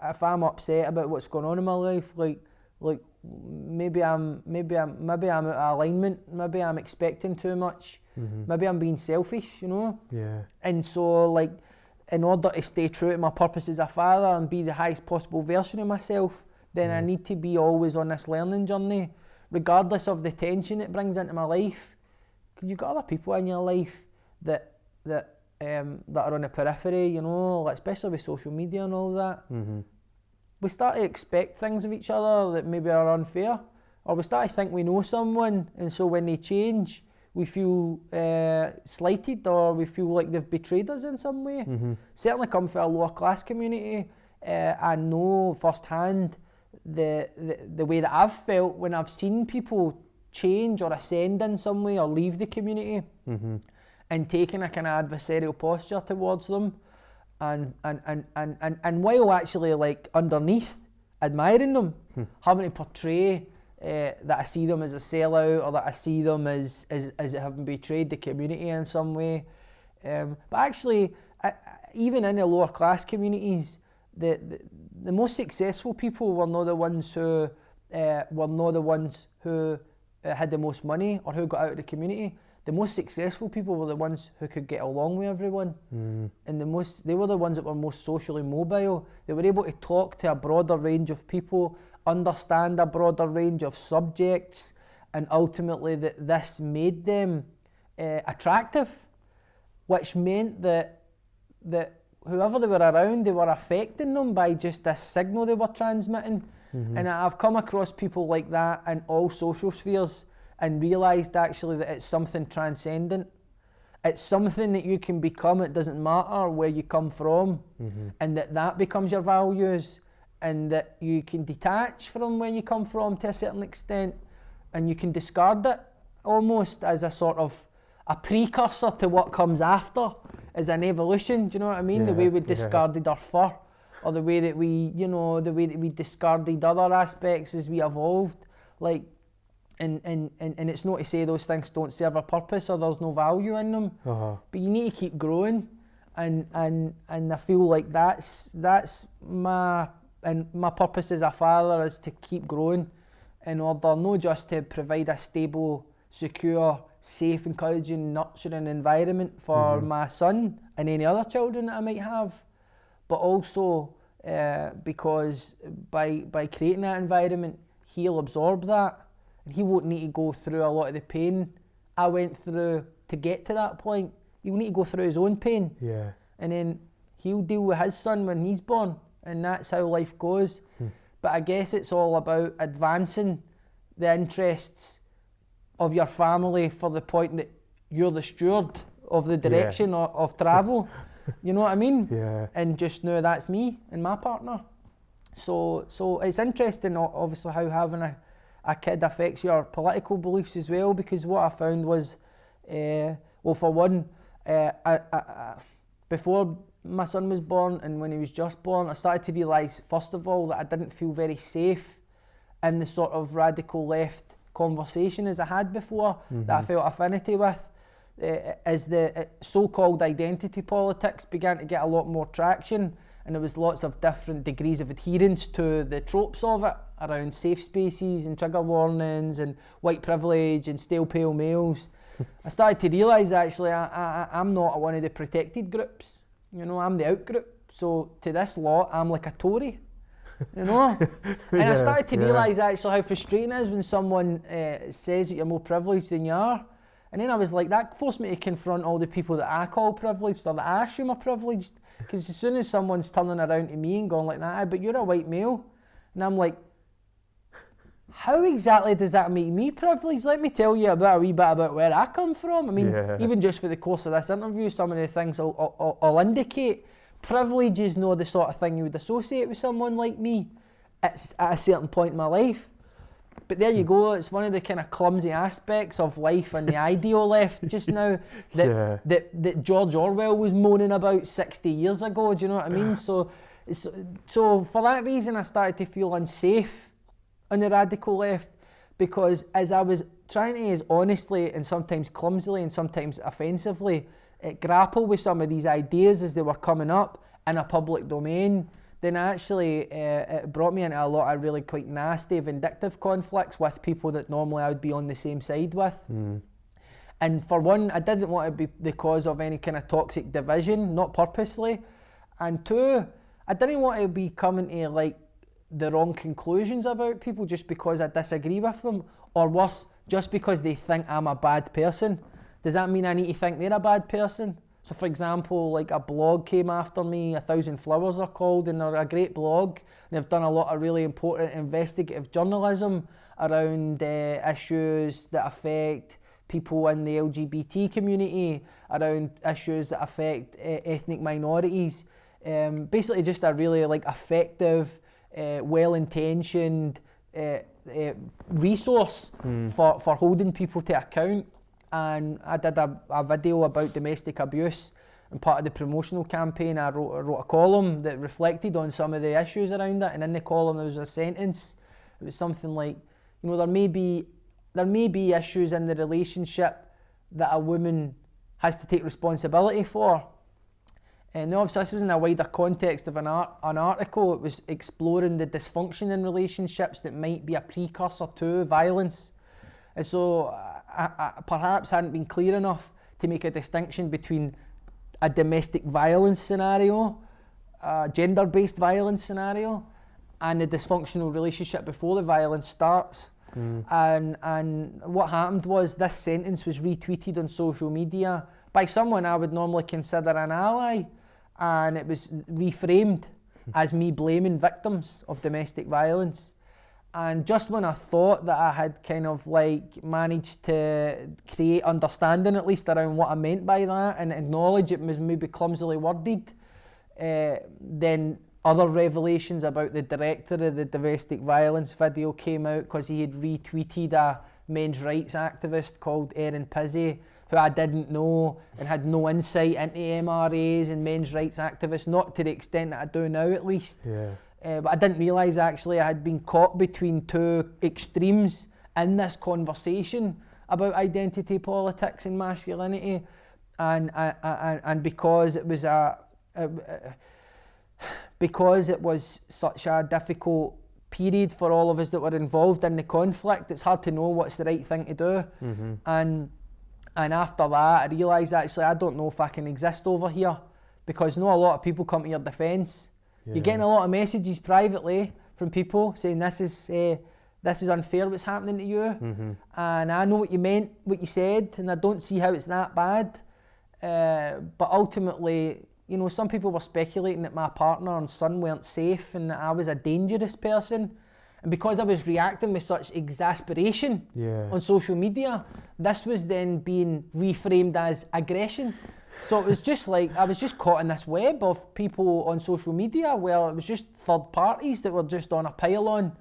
if I'm upset about what's going on in my life, like maybe I'm out of alignment, maybe I'm expecting too much, maybe I'm being selfish, Yeah. And so, like, in order to stay true to my purpose as a father and be the highest possible version of myself, then I need to be always on this learning journey, regardless of the tension it brings into my life. Because you've got other people in your life that are on the periphery, especially with social media and all that. We start to expect things of each other that maybe are unfair, or we start to think we know someone, and so when they change, we feel slighted, or we feel like they've betrayed us in some way. Certainly come from a lower class community, I know firsthand the way that I've felt when I've seen people change or ascend in some way or leave the community, and taking a kind of adversarial posture towards them. And while actually, like, underneath admiring them, having to portray that I see them as a sellout, or that I see them as having betrayed the community in some way. But actually, even in the lower class communities, the most successful people were not the ones who had the most money or who got out of the community. The most successful people were the ones who could get along with everyone, and they were the ones that were most socially mobile. They were able to talk to a broader range of people, understand a broader range of subjects, and ultimately this made them attractive, which meant that whoever they were around, they were affecting them by just this signal they were transmitting. And I've come across people like that in all social spheres, and realised actually that it's something transcendent. It's something that you can become. It doesn't matter where you come from, and that becomes your values, and that you can detach from where you come from to a certain extent, and you can discard it almost as a sort of a precursor to what comes after, as an evolution. Do you know what I mean? The way we discarded our fur, or the way that we discarded other aspects as we evolved, like. And it's not to say those things don't serve a purpose or there's no value in them, but you need to keep growing, and I feel like that's my purpose as a father, is to keep growing, in order not just to provide a stable, secure, safe, encouraging, nurturing environment for my son and any other children that I might have, but also because by creating that environment, he'll absorb that. And he won't need to go through a lot of the pain I went through to get to that point. He'll need to go through his own pain. Yeah. And then he'll deal with his son when he's born. And that's how life goes. But I guess it's all about advancing the interests of your family for the point that you're the steward of the direction of travel. You know what I mean? Yeah. And just know that's me and my partner. So it's interesting, obviously, how having a kid affects your political beliefs as well, because what I found was, for one, before my son was born and when he was just born, I started to realise, first of all, that I didn't feel very safe in the sort of radical left conversation as I had before, that I felt affinity with, as the so-called identity politics began to get a lot more traction, and there was lots of different degrees of adherence to the tropes of it around safe spaces and trigger warnings and white privilege and stale pale males. I started to realise actually I'm not one of the protected groups, you know, I'm the out group. So to this lot, I'm like a Tory, you know? And I started to realise actually how frustrating it is when someone says that you're more privileged than you are. And then I was like, that forced me to confront all the people that I call privileged or that I assume are privileged. Because as soon as someone's turning around to me and going like that, but you're a white male. And I'm like, how exactly does that make me privileged? Let me tell you a wee bit about where I come from. I mean, even just for the course of this interview, some of the things I'll indicate, privilege is not the sort of thing you would associate with someone like me at a certain point in my life. But there you go, it's one of the kind of clumsy aspects of life and the ideal left just now that George Orwell was moaning about 60 years ago, do you know what I mean? So for that reason I started to feel unsafe on the radical left, because as I was trying to, as honestly and sometimes clumsily and sometimes offensively, grapple with some of these ideas as they were coming up in a public domain, then actually it brought me into a lot of really quite nasty, vindictive conflicts with people that normally I would be on the same side with. And for one, I didn't want to be the cause of any kind of toxic division, not purposely. And two, I didn't want to be coming to like the wrong conclusions about people just because I disagree with them, or worse, just because they think I'm a bad person. Does that mean I need to think they're a bad person? So for example, like a blog came after me, 1,000 Flowers they're called, and they're a great blog, and they've done a lot of really important investigative journalism around issues that affect people in the LGBT community, around issues that affect ethnic minorities. Basically just a really like effective, well-intentioned resource for holding people to account. And I did a video about domestic abuse, and part of the promotional campaign I wrote a column that reflected on some of the issues around it, and in the column there was a sentence. It was something like, you know, there may be issues in the relationship that a woman has to take responsibility for. And obviously this was in a wider context of an article. It was exploring the dysfunction in relationships that might be a precursor to violence. And so I perhaps hadn't been clear enough to make a distinction between a domestic violence scenario, a gender-based violence scenario, and the dysfunctional relationship before the violence starts. And what happened was this sentence was retweeted on social media by someone I would normally consider an ally, and it was reframed as me blaming victims of domestic violence. And just when I thought that I had kind of like managed to create understanding at least around what I meant by that and acknowledge it was maybe clumsily worded, then other revelations about the director of the domestic violence video came out, because he had retweeted a men's rights activist called Erin Pizzey, who I didn't know and had no insight into MRAs and men's rights activists, not to the extent that I do now at least. But I didn't realise actually I had been caught between two extremes in this conversation about identity politics and masculinity, and because it was such a difficult period for all of us that were involved in the conflict, it's hard to know what's the right thing to do. And after that I realised actually I don't know if I can exist over here, because not a lot of people come to your defence. You're getting a lot of messages privately from people saying this is unfair what's happening to you, and I know what you meant, what you said, and I don't see how it's that bad. But ultimately, you know, some people were speculating that my partner and son weren't safe and that I was a dangerous person. And because I was reacting with such exasperation on social media, this was then being reframed as aggression. So it was just like, I was just caught in this web of people on social media where it was just third parties that were just on a pile-on.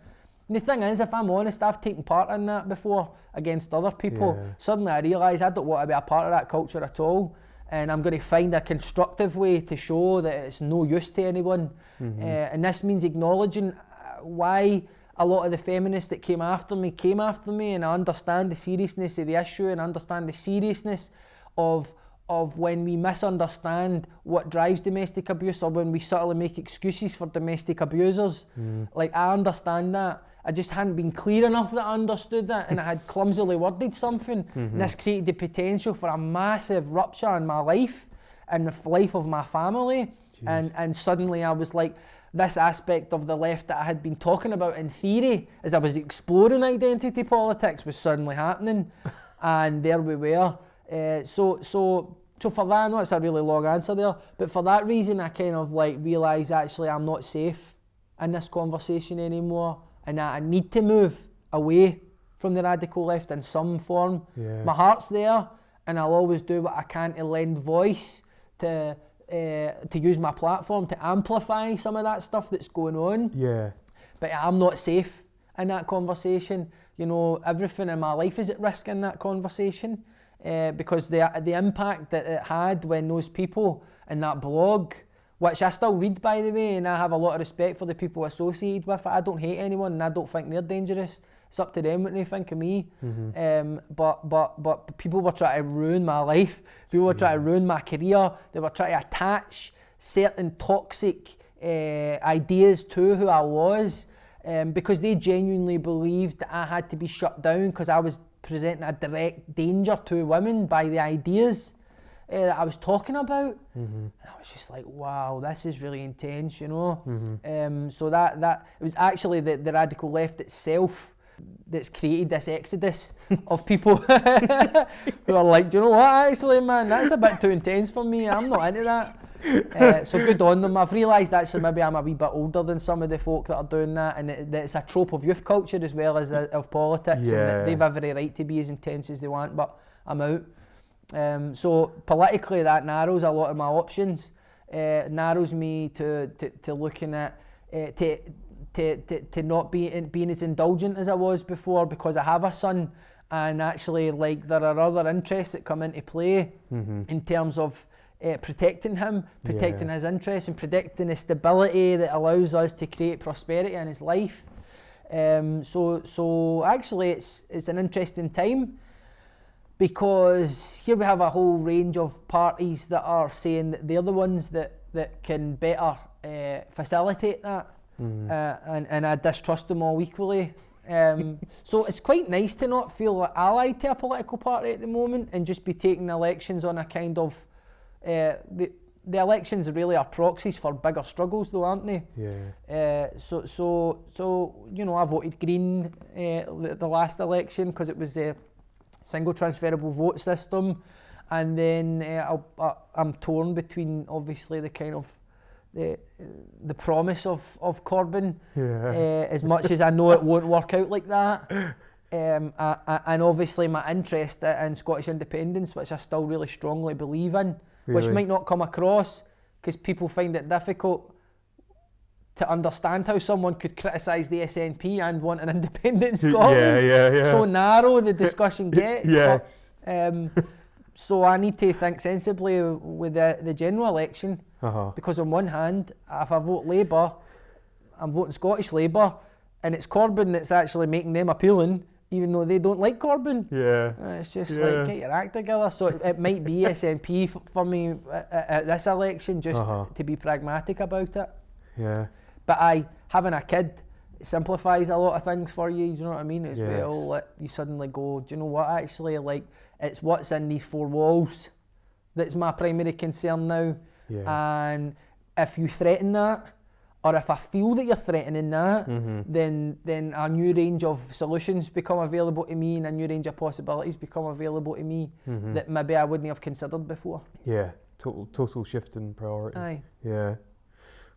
And the thing is, if I'm honest, I've taken part in that before against other people. Suddenly I realise I don't want to be a part of that culture at all. And I'm going to find a constructive way to show that it's no use to anyone. And this means acknowledging why a lot of the feminists that came after me, and I understand the seriousness of the issue, and I understand the seriousness of when we misunderstand what drives domestic abuse, or when we subtly make excuses for domestic abusers. Like, I understand that. I just hadn't been clear enough that I understood that, and I had clumsily worded something, and this created the potential for a massive rupture in my life and the life of my family. And suddenly I was like, this aspect of the left that I had been talking about in theory as I was exploring identity politics was suddenly happening. And there we were. So for that, I know it's a really long answer there, but for that reason I kind of like realised actually I'm not safe in this conversation anymore, and that I need to move away from the radical left in some form. My heart's there, and I'll always do what I can to lend voice, to use my platform to amplify some of that stuff that's going on. But I'm not safe in that conversation. You know, everything in my life is at risk in that conversation, because the impact that it had when those people in that blog, which I still read, by the way, and I have a lot of respect for the people associated with it. I don't hate anyone, and I don't think they're dangerous. It's up to them what they think of me. But people were trying to ruin my life. People were trying to ruin my career. They were trying to attach certain toxic ideas to who I was, because they genuinely believed that I had to be shut down because I was presenting a direct danger to women by the ideas that I was talking about. And I was just like, wow, this is really intense, you know. So that it was actually the radical left itself that's created this exodus of people who are like, do you know what, actually, man, that's a bit too intense for me. I'm not into that. So good on them. I've realised actually maybe I'm a wee bit older than some of the folk that are doing that, and that it's a trope of youth culture as well as of politics, and that they've every right to be as intense as they want, but I'm out. So politically that narrows a lot of my options. Narrows me to looking at to not being as indulgent as I was before, because I have a son, and actually like there are other interests that come into play in terms of protecting him, protecting his interests, and protecting the stability that allows us to create prosperity in his life. So actually it's an interesting time, because here we have a whole range of parties that are saying that they're the ones that can better facilitate that. And I distrust them all equally. So it's quite nice to not feel allied to a political party at the moment, and just be taking elections on a kind of the elections really are proxies for bigger struggles, though, aren't they? So you know, I voted Green the last election because it was a single transferable vote system, and then I'm torn between obviously the kind of the promise of Corbyn, as much as I know it won't work out like that, and obviously my interest in Scottish independence, which I still really strongly believe in, which might not come across because people find it difficult to understand how someone could criticise the SNP and want an independent Scotland. So narrow the discussion gets. But, so I need to think sensibly with the general election, because on one hand, if I vote Labour, I'm voting Scottish Labour, and it's Corbyn that's actually making them appealing, even though they don't like Corbyn. It's just like, get your act together. So it might be SNP for me at this election, just to be pragmatic about it. But having a kid simplifies a lot of things for you, do you know what I mean, as well. Like, you suddenly go, do you know what, actually, like, it's what's in these four walls that's my primary concern now. And if you threaten that, or if I feel that you're threatening that, then a new range of solutions become available to me, and a new range of possibilities become available to me that maybe I wouldn't have considered before. Total shift in priority. Aye.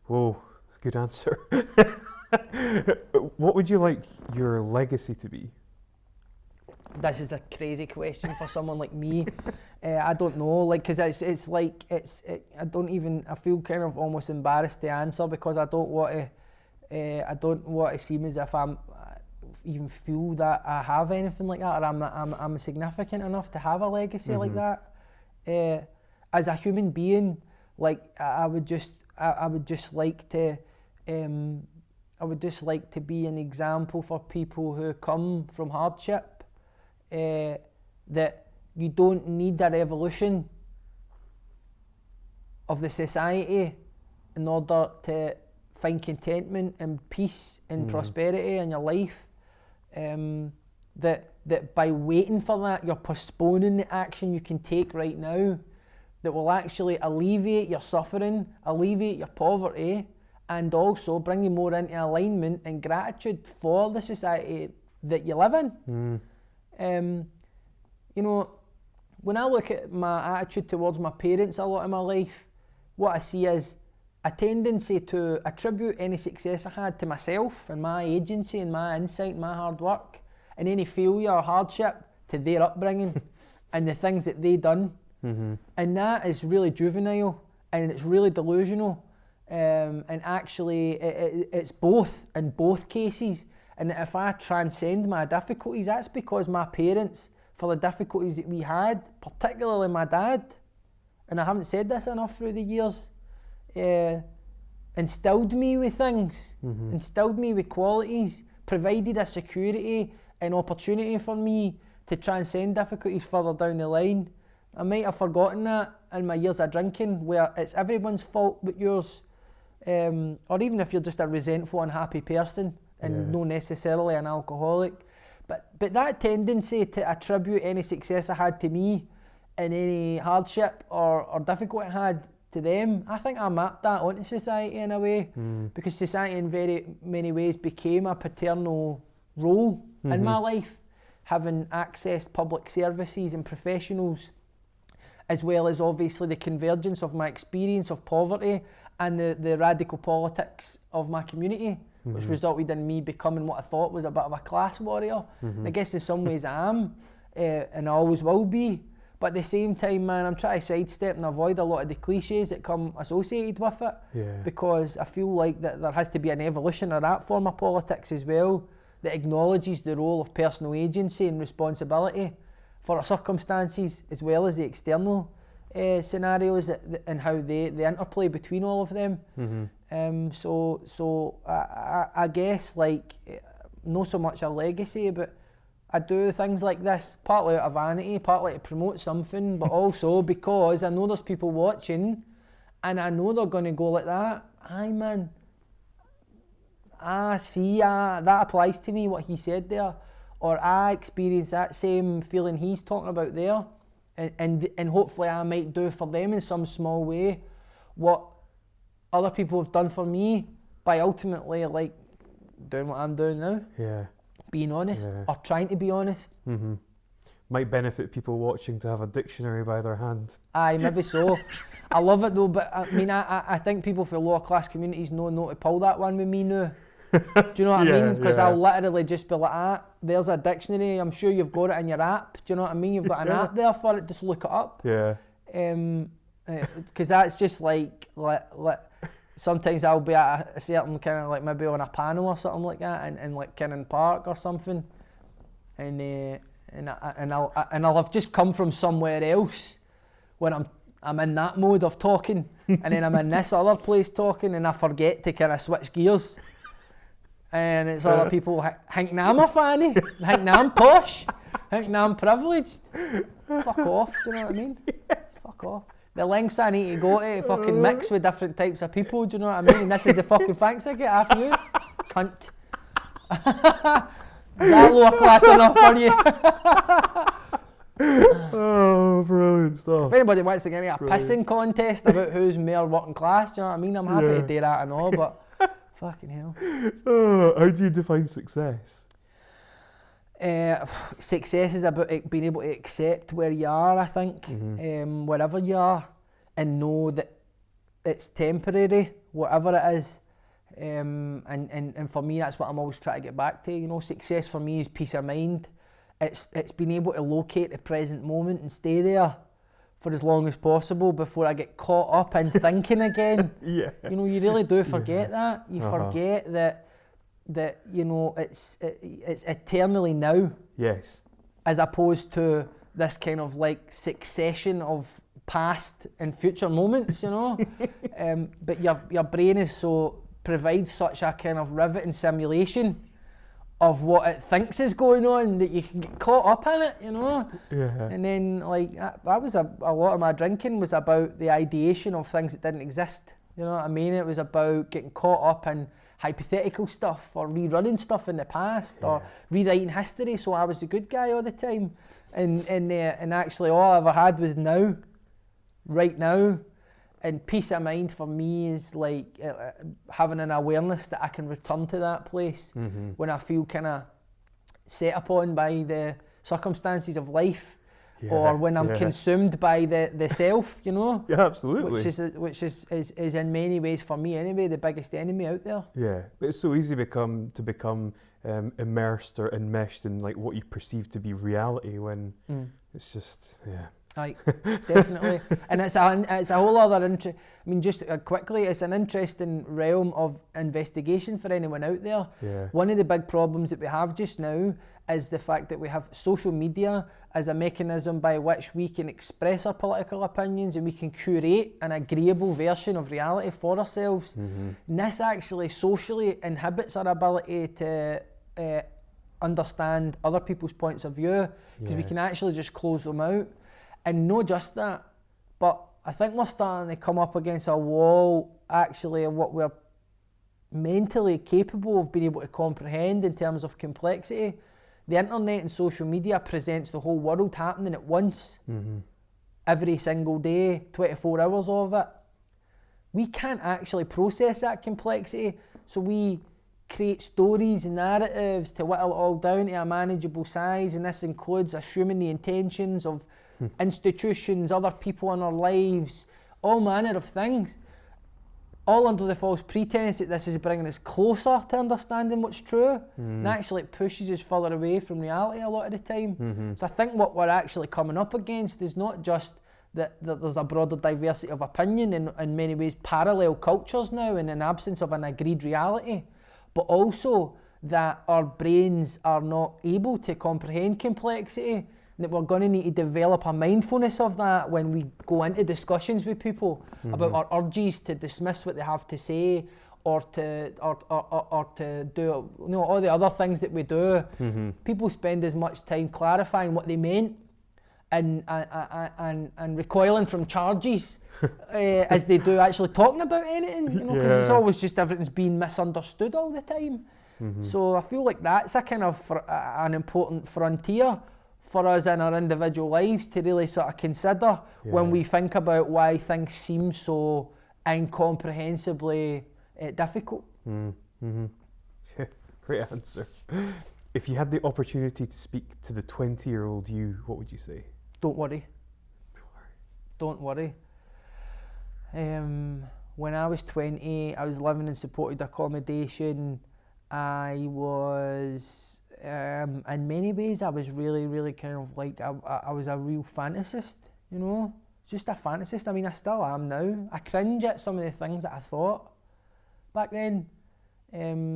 Whoa, good answer. What would you like your legacy to be? This is a crazy question for someone like me. I don't know, like, because I feel kind of almost embarrassed to answer, because I don't want to seem as if I'm even feel that I have anything like that, or I'm significant enough to have a legacy like that. As a human being, like, I would just like to I would just like to be an example for people who come from hardship, that you don't need a revolution of the society in order to find contentment and peace and prosperity in your life. That by waiting for that, you're postponing the action you can take right now that will actually alleviate your suffering, alleviate your poverty, and also bring you more into alignment and gratitude for the society that you live in. You know, when I look at my attitude towards my parents a lot in my life, what I see is a tendency to attribute any success I had to myself and my agency and my insight and my hard work, and any failure or hardship to their upbringing and the things that they done. And that is really juvenile, and it's really delusional, and actually it's both in both cases. And if I transcend my difficulties, that's because my parents, for the difficulties that we had, particularly my dad, and I haven't said this enough through the years, instilled me with things, instilled me with qualities, provided a security and opportunity for me to transcend difficulties further down the line. I might have forgotten that in my years of drinking, where it's everyone's fault but yours, or even if you're just a resentful, unhappy person and not necessarily an alcoholic. But that tendency to attribute any success I had to me and any hardship or difficulty I had to them, I think I mapped that onto society in a way, because society in very many ways became a paternal role in my life, having accessed public services and professionals, as well as obviously the convergence of my experience of poverty and the radical politics of my community, which resulted in me becoming what I thought was a bit of a class warrior. And I guess in some ways I am, and I always will be. But at the same time, man, I'm trying to sidestep and avoid a lot of the cliches that come associated with it, because I feel like that there has to be an evolution of that form of politics as well, that acknowledges the role of personal agency and responsibility for our circumstances, as well as the external scenarios and how they interplay between all of them. So I guess, like, not so much a legacy, but I do things like this partly out of vanity, partly to promote something, but also because I know there's people watching and I know they're going to go like that. Aye, man, I see that applies to me, what he said there, or I experience that same feeling he's talking about there, and hopefully I might do for them in some small way what other people have done for me by ultimately, like, doing what I'm doing now. Being honest, or trying to be honest. Might benefit people watching to have a dictionary by their hand. Aye, maybe so. I love it though, but I mean, I think people from lower class communities know not to pull that one with me now. Do you know what I mean? Because I'll literally just be like, there's a dictionary, I'm sure you've got it in your app. Do you know what I mean? You've got an app there for it, just look it up. Because that's just like sometimes I'll be at a certain kind of, like, maybe on a panel or something like that in like Kinnan Park or something, and I'll have just come from somewhere else when I'm in that mode of talking, and then I'm in this other place talking, and I forget to kind of switch gears, and it's other people think I'm a fanny, think I'm posh, think I'm privileged. Fuck off, do you know what I mean? Fuck off. The lengths I need to go to fucking mix with different types of people, do you know what I mean? And this is the fucking thanks I get after you, cunt. Is that lower class enough for you? Oh, brilliant stuff. If anybody wants to get me a pissing contest about who's more working class, do you know what I mean? I'm happy to do that and all, but fucking hell. How do you define success? Success is about being able to accept where you are, I think, wherever you are, and know that it's temporary, whatever it is. And for me, that's what I'm always trying to get back to. You know, success for me is peace of mind. It's being able to locate the present moment and stay there for as long as possible before I get caught up in thinking again. You know, you really do forget that. You forget that you know, it's eternally now. As opposed to this kind of like succession of past and future moments, you know. But your brain is so provides such a kind of riveting simulation of what it thinks is going on that you can get caught up in it, you know. Yeah. And then like that was a lot of my drinking was about the ideation of things that didn't exist. You know what I mean? It was about getting caught up in hypothetical stuff or rerunning stuff in the past or rewriting history. So I was the good guy all the time, and actually all I ever had was now, right now. And peace of mind for me is like having an awareness that I can return to that place when I feel kind of set upon by the circumstances of life, or when I'm consumed by the self, you know. Yeah, absolutely. Which is in many ways for me anyway the biggest enemy out there. Yeah, but it's so easy to become immersed or enmeshed in like what you perceive to be reality when it's just Right, definitely. And it's a whole other I mean, just quickly, it's an interesting realm of investigation for anyone out there. Yeah. One of the big problems that we have just now is the fact that we have social media as a mechanism by which we can express our political opinions and we can curate an agreeable version of reality for ourselves. And this actually socially inhibits our ability to understand other people's points of view, because we can actually just close them out. And not just that, but I think we're starting to come up against a wall actually of what we're mentally capable of being able to comprehend in terms of complexity. The internet and social media presents the whole world happening at once, every single day, 24 hours of it. We can't actually process that complexity, so we create stories and narratives to whittle it all down to a manageable size, and this includes assuming the intentions of institutions, other people in our lives, all manner of things, all under the false pretense that this is bringing us closer to understanding what's true, and actually it pushes us further away from reality a lot of the time. So I think what we're actually coming up against is not just that there's a broader diversity of opinion and in many ways parallel cultures now in an absence of an agreed reality, but also that our brains are not able to comprehend complexity, that we're going to need to develop a mindfulness of that when we go into discussions with people about our urges to dismiss what they have to say, or to do, you know, all the other things that we do. People spend as much time clarifying what they meant and recoiling from charges as they do actually talking about anything, you know, because it's always just everything's being misunderstood all the time. So I feel like that's a kind of an important frontier for us in our individual lives to really sort of consider when we think about why things seem so incomprehensibly difficult. Great answer. If you had the opportunity to speak to the 20-year-old you, what would you say? Don't worry. Don't worry. When I was 20, I was living in supported accommodation. I was... in many ways, I was really kind of like, I was a real fantasist, you know, just a fantasist. I mean, I still am now. I cringe at some of the things that I thought back then.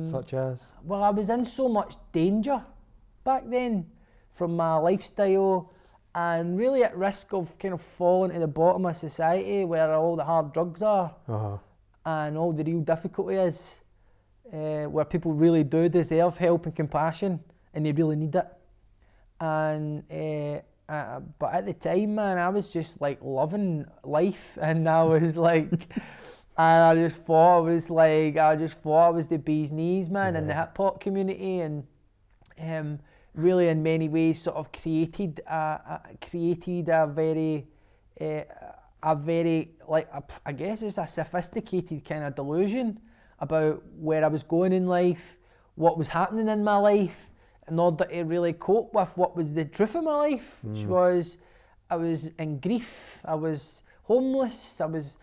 Such as? Well, I was in so much danger back then from my lifestyle, and really at risk of kind of falling to the bottom of society where all the hard drugs are and all the real difficulty is, where people really do deserve help and compassion and they really need it. And but at the time, man, I was just like loving life, and I was like, and I just thought I was the bee's knees, man, in the hip hop community, and really in many ways sort of created a very like I guess it's a sophisticated kind of delusion about where I was going in life, what was happening in my life, in order to really cope with what was the truth of my life, which was I was in grief, I was homeless, I was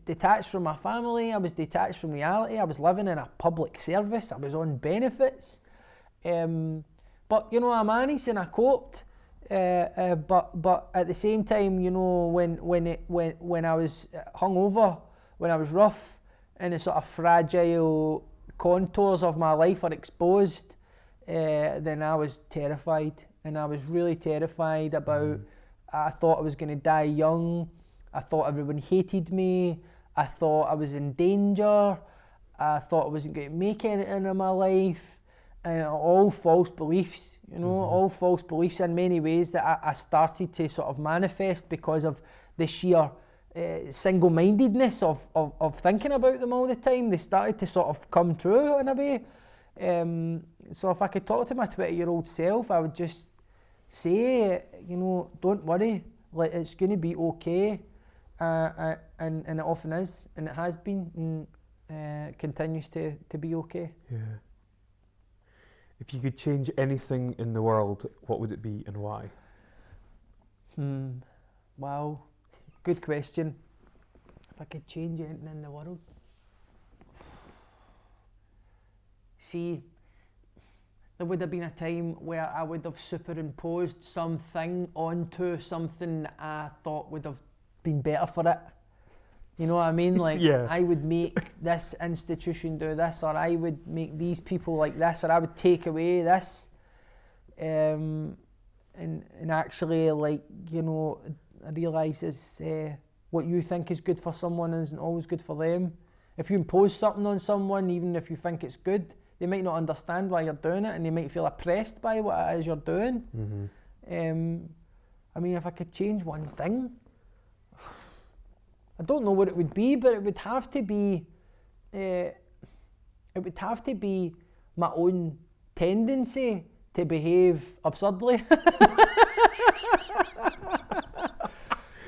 detached from my family, I was detached from reality, I was living in a public service, I was on benefits, but you know, I managed and I coped, but at the same time, you know, when I was hungover, when I was rough, and the sort of fragile contours of my life are exposed, then I was terrified, and I was really terrified about, I thought I was going to die young, I thought everyone hated me, I thought I was in danger, I thought I wasn't going to make anything in my life, and all false beliefs, you know, all false beliefs in many ways that I started to sort of manifest because of the sheer single-mindedness of thinking about them all the time. They started to sort of come true in a way. So if I could talk to my 20-year-old self, I would just say, you know, don't worry, like, it's going to be okay, and it often is, and it has been, and continues to be okay. Yeah. If you could change anything in the world, what would it be and why? Wow, good question. If I could change anything in the world. See, there would have been a time where I would have superimposed something onto something that I thought would have been better for it. You know what I mean? Like, Yeah. I would make this institution do this, or I would make these people like this, or I would take away this. And actually, like, you know, I realise is what you think is good for someone isn't always good for them. If you impose something on someone, even if you think it's good, they might not understand why you're doing it, and they might feel oppressed by what it is you're doing. I mean, if I could change one thing, I don't know what it would be, but it would have to be my own tendency to behave absurdly.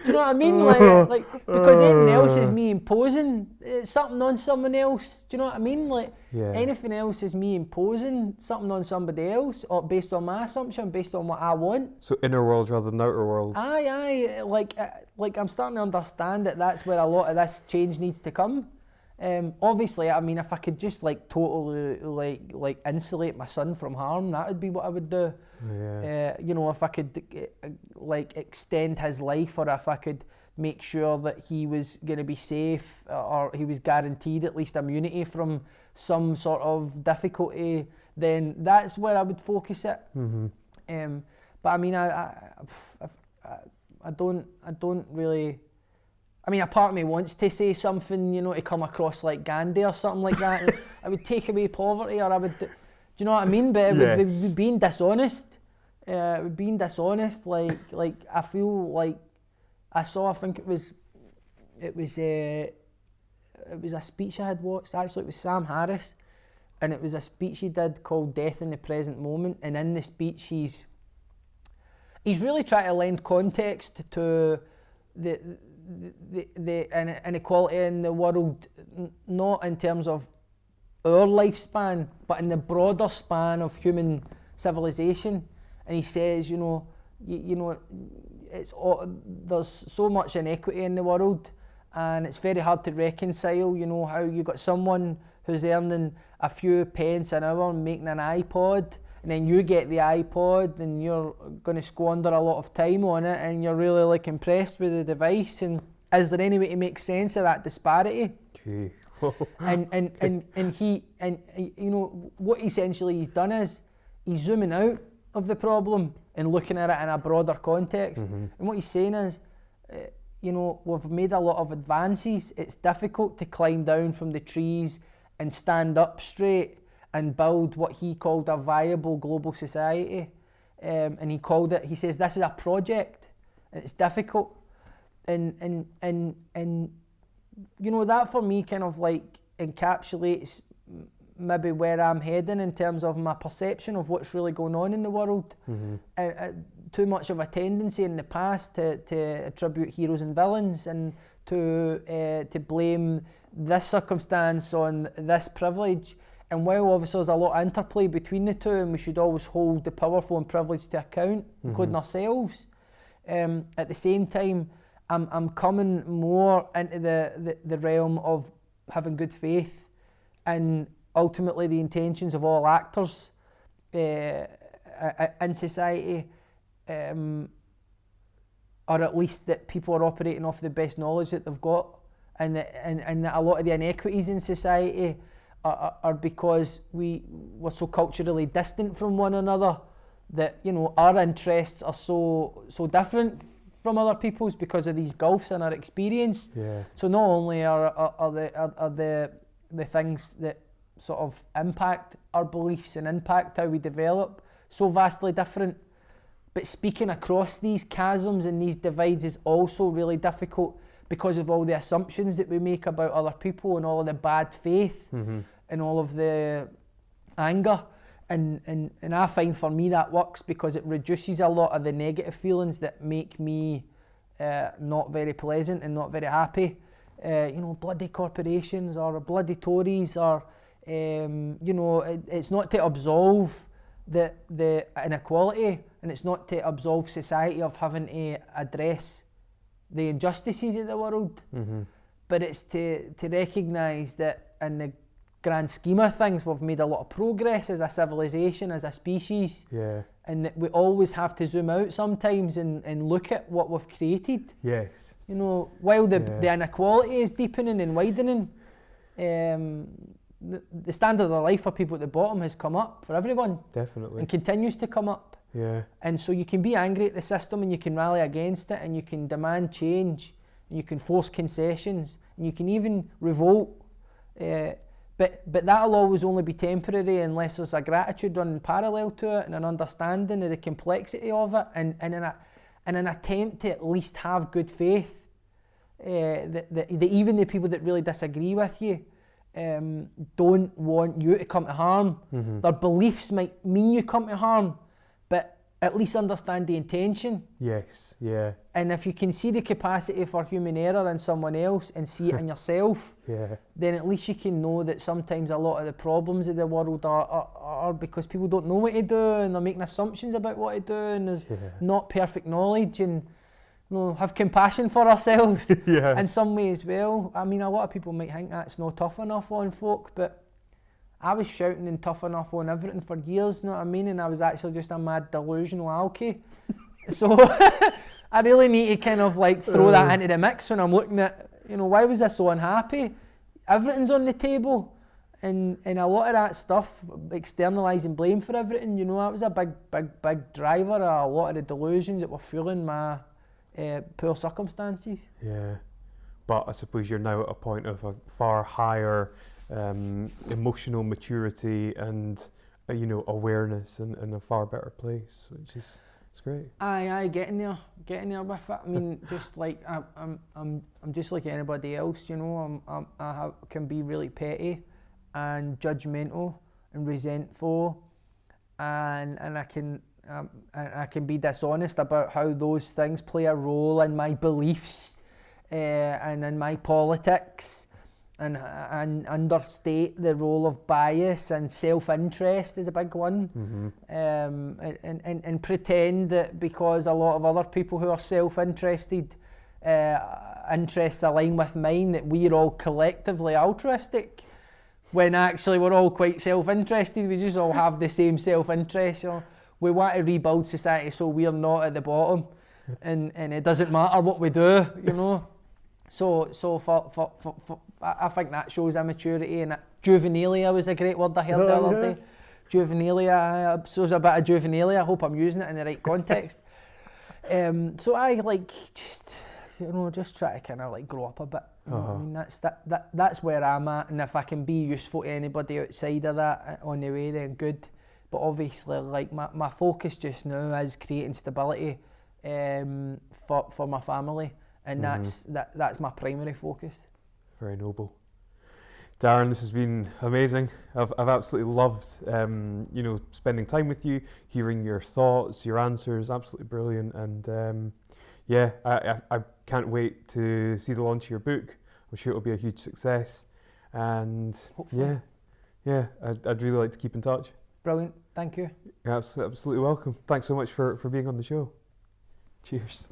Do you know what I mean? Like because anything else is me imposing something on someone else. Do you know what I mean? Like, anything else is me imposing something on somebody else, or based on my assumption, based on what I want. So inner world rather than outer world. Aye. Like I'm starting to understand that that's where a lot of this change needs to come. Obviously, I mean, if I could just like totally like insulate my son from harm, that would be what I would do. Yeah. You know, if I could like extend his life, or if I could make sure that he was going to be safe, or he was guaranteed at least immunity from some sort of difficulty, then that's where I would focus it. But I mean, I don't really. I mean, a part of me wants to say something, you know, to come across like Gandhi or something like that. And I would take away poverty, or I would, do you know what I mean? But it would be being dishonest. It would be being dishonest. Like I feel like I think it was a speech I had watched. Actually, it was Sam Harris, and it was a speech he did called "Death in the Present Moment." And in the speech, he's really trying to lend context to the inequality in the world, not in terms of our lifespan, but in the broader span of human civilization. And he says, you know, there's so much inequity in the world, and it's very hard to reconcile. You know, how you got someone who's earning a few pence an hour making an iPod, and then you get the iPod and you're going to squander a lot of time on it, and you're really like impressed with the device. And is there any way to make sense of that disparity? Gee. and he you know what essentially he's done is he's zooming out of the problem and looking at it in a broader context. And what he's saying is, you know, we've made a lot of advances. It's difficult to climb down from the trees and stand up straight and build what he called a viable global society. And he says this is a project, and it's difficult. And you know, that for me kind of like encapsulates maybe where I'm heading in terms of my perception of what's really going on in the world. Too much of a tendency in the past to attribute heroes and villains, and to blame this circumstance on this privilege. And while obviously there's a lot of interplay between the two, and we should always hold the powerful and privileged to account, including ourselves, at the same time, I'm coming more into the realm of having good faith, and ultimately the intentions of all actors in society, or at least that people are operating off the best knowledge that they've got, and that a lot of the inequities in society are because we're so culturally distant from one another, that, you know, our interests are so different from other people's because of these gulfs in our experience. So not only are the the things that sort of impact our beliefs and impact how we develop, so vastly different. But speaking across these chasms and these divides is also really difficult because of all the assumptions that we make about other people and all of the bad faith and all of the anger. And I find for me that works because it reduces a lot of the negative feelings that make me not very pleasant and not very happy. Bloody corporations or bloody Tories or, it's not to absolve the inequality, and it's not to absolve society of having to address the injustices of the world, but it's to recognise that in the grand scheme of things we've made a lot of progress as a civilization, as a species, and that we always have to zoom out sometimes and look at what we've created. Yes. While the inequality is deepening and widening, the standard of life for people at the bottom has come up for everyone. Definitely. And continues to come up. Yeah. And so you can be angry at the system and you can rally against it and you can demand change and you can force concessions and you can even revolt. But that'll always only be temporary unless there's a gratitude running parallel to it and an understanding of the complexity of it and an attempt to at least have good faith. That even the people that really disagree with you don't want you to come to harm. Their beliefs might mean you come to harm, but at least understand the intention. Yes, yeah. And if you can see the capacity for human error in someone else and see it in yourself, then at least you can know that sometimes a lot of the problems of the world are because people don't know what to do and they're making assumptions about what to do and there's not perfect knowledge, and have compassion for ourselves in some way as well. I mean, a lot of people might think that's not tough enough on folk, but I was shouting and tough enough on everything for years, you know what I mean? And I was actually just a mad delusional alky. So I really need to kind of like throw that into the mix when I'm looking at, why was I so unhappy? Everything's on the table. And a lot of that stuff, externalising blame for everything, that was a big driver of a lot of the delusions that were fueling my poor circumstances. Yeah, but I suppose you're now at a point of a far higher emotional maturity and awareness and in a far better place, which is great. Aye, getting there with it. I mean, just like I'm just like anybody else, I can be really petty and judgmental and resentful, and I can be dishonest about how those things play a role in my beliefs and in my politics, and understate the role of bias and self-interest is a big one, and pretend that because a lot of other people who are self-interested interests align with mine, that we're all collectively altruistic, when actually we're all quite self-interested. We just all have the same self-interest. We want to rebuild society so we're not at the bottom, and it doesn't matter what we do, So for I think that shows immaturity, and juvenilia was a great word I heard the other day. Juvenilia, shows a bit of juvenilia. I hope I'm using it in the right context. So I just try to kind of grow up a bit. I mean, that's where I'm at, and if I can be useful to anybody outside of that on the way, then good. But obviously, my focus just now is creating stability for my family, and that's my primary focus. Very noble. Darren, this has been amazing. I've absolutely loved spending time with you, hearing your thoughts, your answers. Absolutely brilliant. And I can't wait to see the launch of your book. I'm sure it'll be a huge success. And hopefully. I'd really like to keep in touch. Brilliant. Thank you. You're absolutely welcome. Thanks so much for being on the show. Cheers.